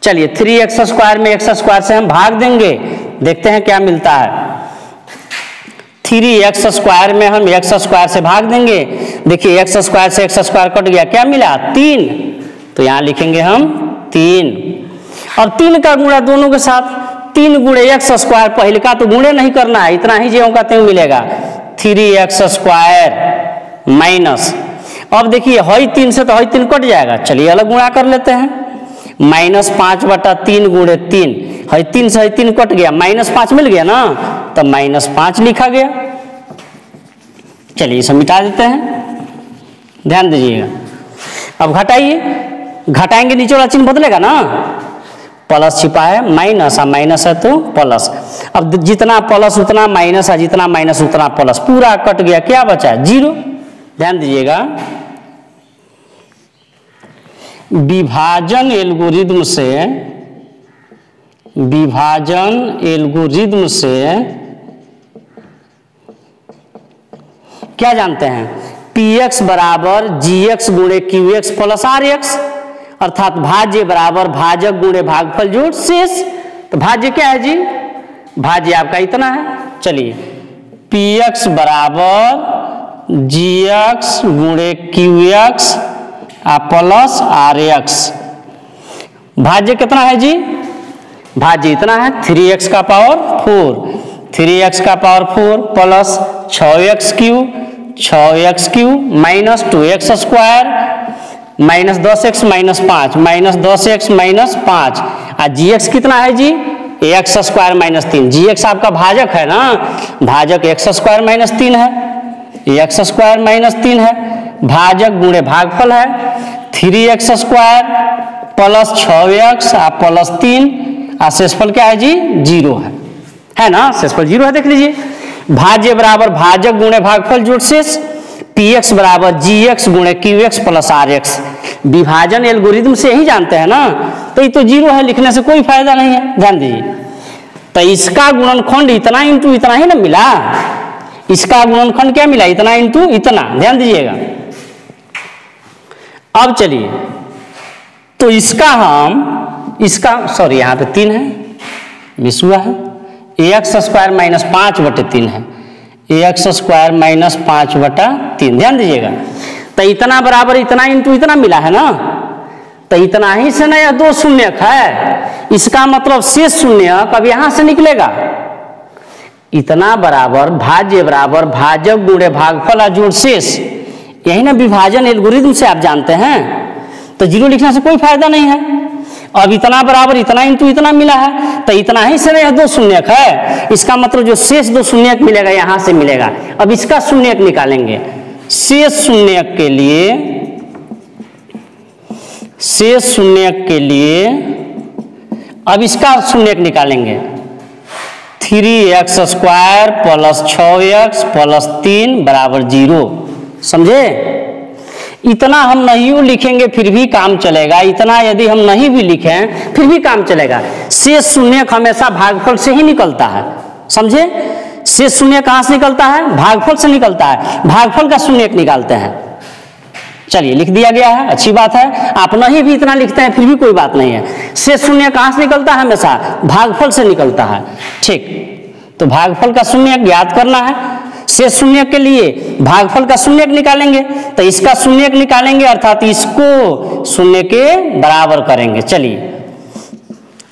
चलिए 3x² में x² से हम भाग देंगे, देखते हैं क्या मिलता है। 3x² में हम x² से भाग देंगे, देखिए x² से x² कट गया, क्या मिला? 3, तो यहाँ लिखेंगे हम 3। और 3 का गुणा दोनों के साथ, 3 गुणे x² पहले का तो गुणे नहीं करना है, इतना ही ज्यों का त्यों मिलेगा 3x² माइनस, अब देखिए हई 3 से तो हई 3 कट जाएगा, चलिए अलग गुणा कर लेते हैं, -5/3 गुणे 3, हई 3 से हई 3 कट गया, -5 मिल गया ना, तो -5 लिखा गया। चलिए इसे मिटा देते हैं, ध्यान दीजिएगा। अब घटाइए, घटाएंगे नीचे वाला चिन्ह बदलेगा ना, प्लस छिपा है, माइनस, माइनस है तो प्लस, अब जितना प्लस उतना माइनस है, जितना माइनस उतना प्लस, पूरा कट गया, क्या बचा? 0। ध्यान दीजिएगा, विभाजन एल्गोरिदम से, विभाजन एल्गोरिदम से क्या जानते हैं? px बराबर gx गुणे qx प्लस rx, अर्थात भाज्य बराबर भाजक गुणे भागफल जोड़ शेष। तो भाज्य क्या है जी? भाज्य आपका इतना है, चलिए px बराबर gx गुणे qx प्लस rx, भाज्य कितना है जी? भाज्य इतना है 3x का पावर 4, 3x का power 4 plus 6x³ minus 2x² minus 10x minus 5 minus 10x minus 5, और gx कितना है जी? x² माइनस 3, gx आपका भाजक है ना, भाजक x² माइनस 3 है, x² माइनस 3 है, भाजक गुणे भागफल है 3x² प्लस 6x प्लस 3, और शेषफल क्या है जी? 0 है ना, शेषफल 0 है, देख लीजिए। भाज्य बराबर भाजक गुणे भागफल जोड़ शेष, px बराबर gx गुणे qx प्लस rx, विभाजन एल्गोरिदम से ही जानते हैं ना, तो ये तो 0 है, लिखने से कोई फायदा नहीं है, ध्यान दीजिए। तो इसका गुणनखंड इतना इंटू इतना ही ना मिला, इसका गुणनखंड क्या मिला? इतना इंटू इतना, ध्यान दीजिएगा। अब चलिए तो इसका सॉरी यहाँ पे 3 है, मिस हुआ है, एक्स स्क्वायर माइनस 5/3 है, एक्स स्क्वायर माइनस 5/3, ध्यान दीजिएगा। तो इतना बराबर इतना इंटू इतना मिला है ना, तो इतना ही से ना यह 2 शून्यक है, इसका मतलब शेष शून्यक अब यहां से निकलेगा। इतना बराबर भाजक गुणे भागफल जोड़ शेष, यही ना विभाजन एल्गोरिथम से आप जानते हैं। तो जीरो लिखने से कोई फायदा नहीं है। अब इतना बराबर इतना इंटू इतना मिला है, तो इतना ही से यह 2 शून्यक है, इसका मतलब जो शेष 2 शून्यक मिलेगा यहां से मिलेगा। अब इसका शून्यक निकालेंगे, शेष शून्यक के लिए अब इसका शून्यक निकालेंगे, 3x square plus 6x plus 3 बराबर 0। समझे? इतना हम नहीं लिखेंगे फिर भी काम चलेगा, इतना यदि हम नहीं भी लिखें फिर भी काम चलेगा। शेष शून्यक हमेशा भागफल से ही निकलता है, समझे? शेष शून्य कहां से निकलता है? भागफल से निकलता है। भागफल का शून्यक निकालते हैं। चलिए लिख दिया गया है, अच्छी बात है। आप नहीं भी इतना लिखते हैं फिर भी कोई बात नहीं है। शेष शून्य कहां से निकलता है? हमेशा भागफल से निकलता है। ठीक, तो भागफल का शून्यक ज्ञात करना है। शेष शून्यक के लिए भागफल का शून्यक निकालेंगे, तो इसका शून्यक निकालेंगे अर्थात इसको शून्य के बराबर करेंगे। चलिए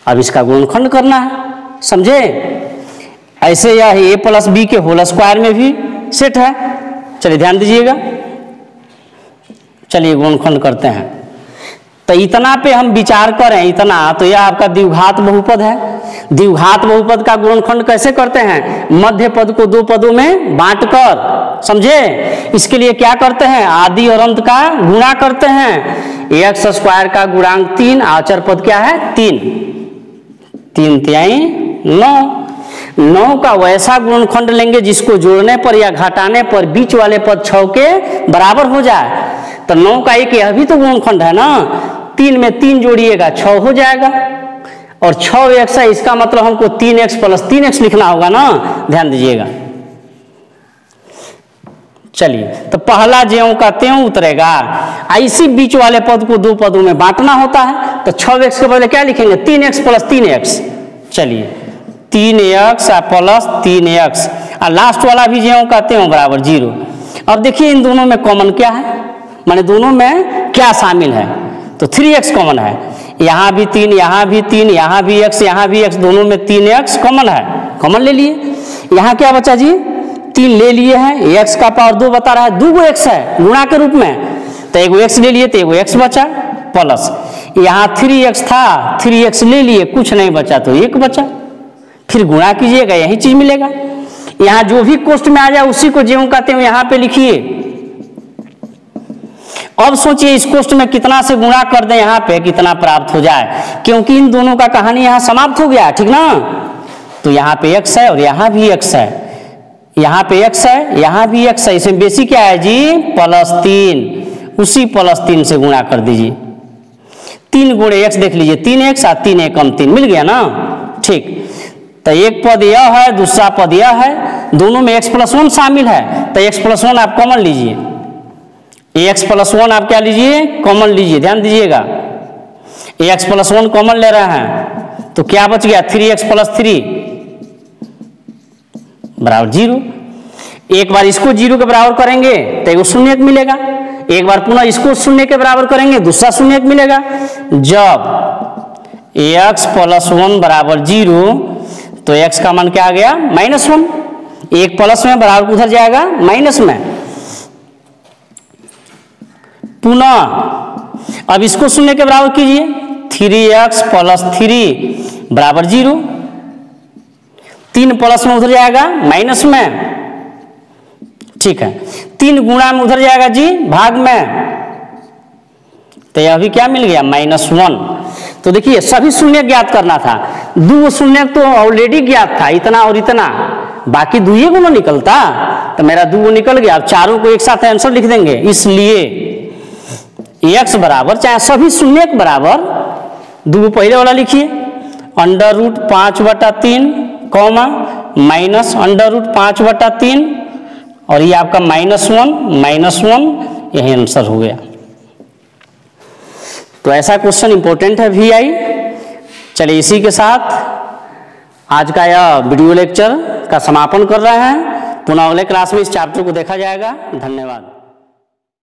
अब इसका गुणनखंड करना है, समझे? ऐसे यह a प्लस बी के होल स्क्वायर में भी सेट है। चलिए ध्यान दीजिएगा, चलिए गुणनखंड करते हैं। तो इतना पे हम विचार करें, इतना तो यह आपका द्विघात बहुपद है। द्विघात बहुपद का गुणनखंड कैसे करते हैं? मध्य पद को 2 पदों में बांटकर, समझे? इसके लिए क्या करते हैं? आदि और अंत का गुणा करते हैं। एक्स स्क्वायर का गुणांक 3, आचर पद क्या है? 3, 3 तिहाई 9 का वैसा गुणनखंड लेंगे जिसको जोड़ने पर या घटाने पर बीच वाले पद 6 के बराबर हो जाए। तो 9 का एक यह भी तो गुणनखंड है ना, 3 में 3 जोड़िएगा 6 हो जाएगा, और 6x है, इसका मतलब हमको 3x प्लस 3x लिखना होगा ना, ध्यान दीजिएगा। चलिए तो पहला ज्यों का त्यों उतरेगा। ऐसी बीच वाले पद को 2 पदों में बांटना होता है, तो 6x के बदले क्या लिखेंगे? 3x plus 3x। चलिए 3x प्लस 3x, और लास्ट वाला भी ज्यों का त्यों बराबर 0। अब देखिए इन दोनों में कॉमन क्या है, माने दोनों में क्या शामिल है? तो 3x कॉमन है, यहाँ भी 3, यहाँ भी 3, यहाँ भी x, यहाँ भी x, दोनों में 3x कॉमन है, कॉमन ले लिए। यहाँ क्या बचा जी? 3 ले लिए हैं, x का पावर 2 बता रहा है, 2 x है गुणा के रूप में, तो एगो x ले लिए तो एगो x बचा, प्लस यहाँ 3x था, 3x ले लिए, कुछ नहीं बचा तो 1 बचा, फिर गुणा कीजिएगा यही चीज मिलेगा। यहाँ जो भी कोष्ठ में आ जाए उसी को ज्यों का त्यों यहाँ पे लिखिए। अब सोचिए इस कोष्ठ में कितना से गुणा कर दें, यहाँ पे कितना प्राप्त हो जाए, क्योंकि इन दोनों का कहानी यहाँ समाप्त हो गया, ठीक ना? तो यहाँ पे x है और यहाँ भी x है, यहाँ पे x है, यहाँ भी x है, इसमें बेसी क्या है जी? +3, उसी +3 से गुणा कर दीजिए। 3 गुणे x देख लीजिए, 3x और 3 × 3 मिल गया ना? ठीक, तो एक पद यह है, दूसरा पद यह है, दोनों में x + 1 शामिल है, तो x + 1 आप कॉमन लीजिए। x + 1 आप क्या लीजिए? कॉमन लीजिए, ध्यान दीजिएगा। x + 1 कॉमन ले रहे हैं तो क्या बच गया? 3x + 3 बराबर 0। एक बार इसको 0 के बराबर करेंगे तो एगो शून्यक मिलेगा, एक बार पुनः इसको शून्य के बराबर करेंगे दूसरा शून्यक मिलेगा। जब x + 1 बराबर 0 तो x का मान क्या आ गया? -1। एक प्लस में बराबर उधर जाएगा माइनस में। पुनः अब इसको शून्य के बराबर कीजिए, 3x + 3 बराबर 0। 3 प्लस में उधर जाएगा माइनस में, ठीक है। 3 गुणा में उधर जाएगा जी भाग में, तो यह भी क्या मिल गया? -1। तो देखिए सभी शून्य ज्ञात करना था, 2 शून्य तो ऑलरेडी ज्ञात था, इतना और इतना, बाकी 2 गुना निकलता, तो मेरा 2 निकल गया। अब चारों को एक साथ आंसर लिख देंगे, इसलिए x बराबर, चाहे सभी शून्य के बराबर, 2 पहले वाला लिखिए √5/3 कॉमा -√5/3 और ये आपका -1 यही आंसर हो गया। तो ऐसा क्वेश्चन इंपॉर्टेंट है VI। चलिए इसी के साथ आज का यह वीडियो लेक्चर का समापन कर रहे हैं। पुनः अगले क्लास में इस चैप्टर को देखा जाएगा। धन्यवाद।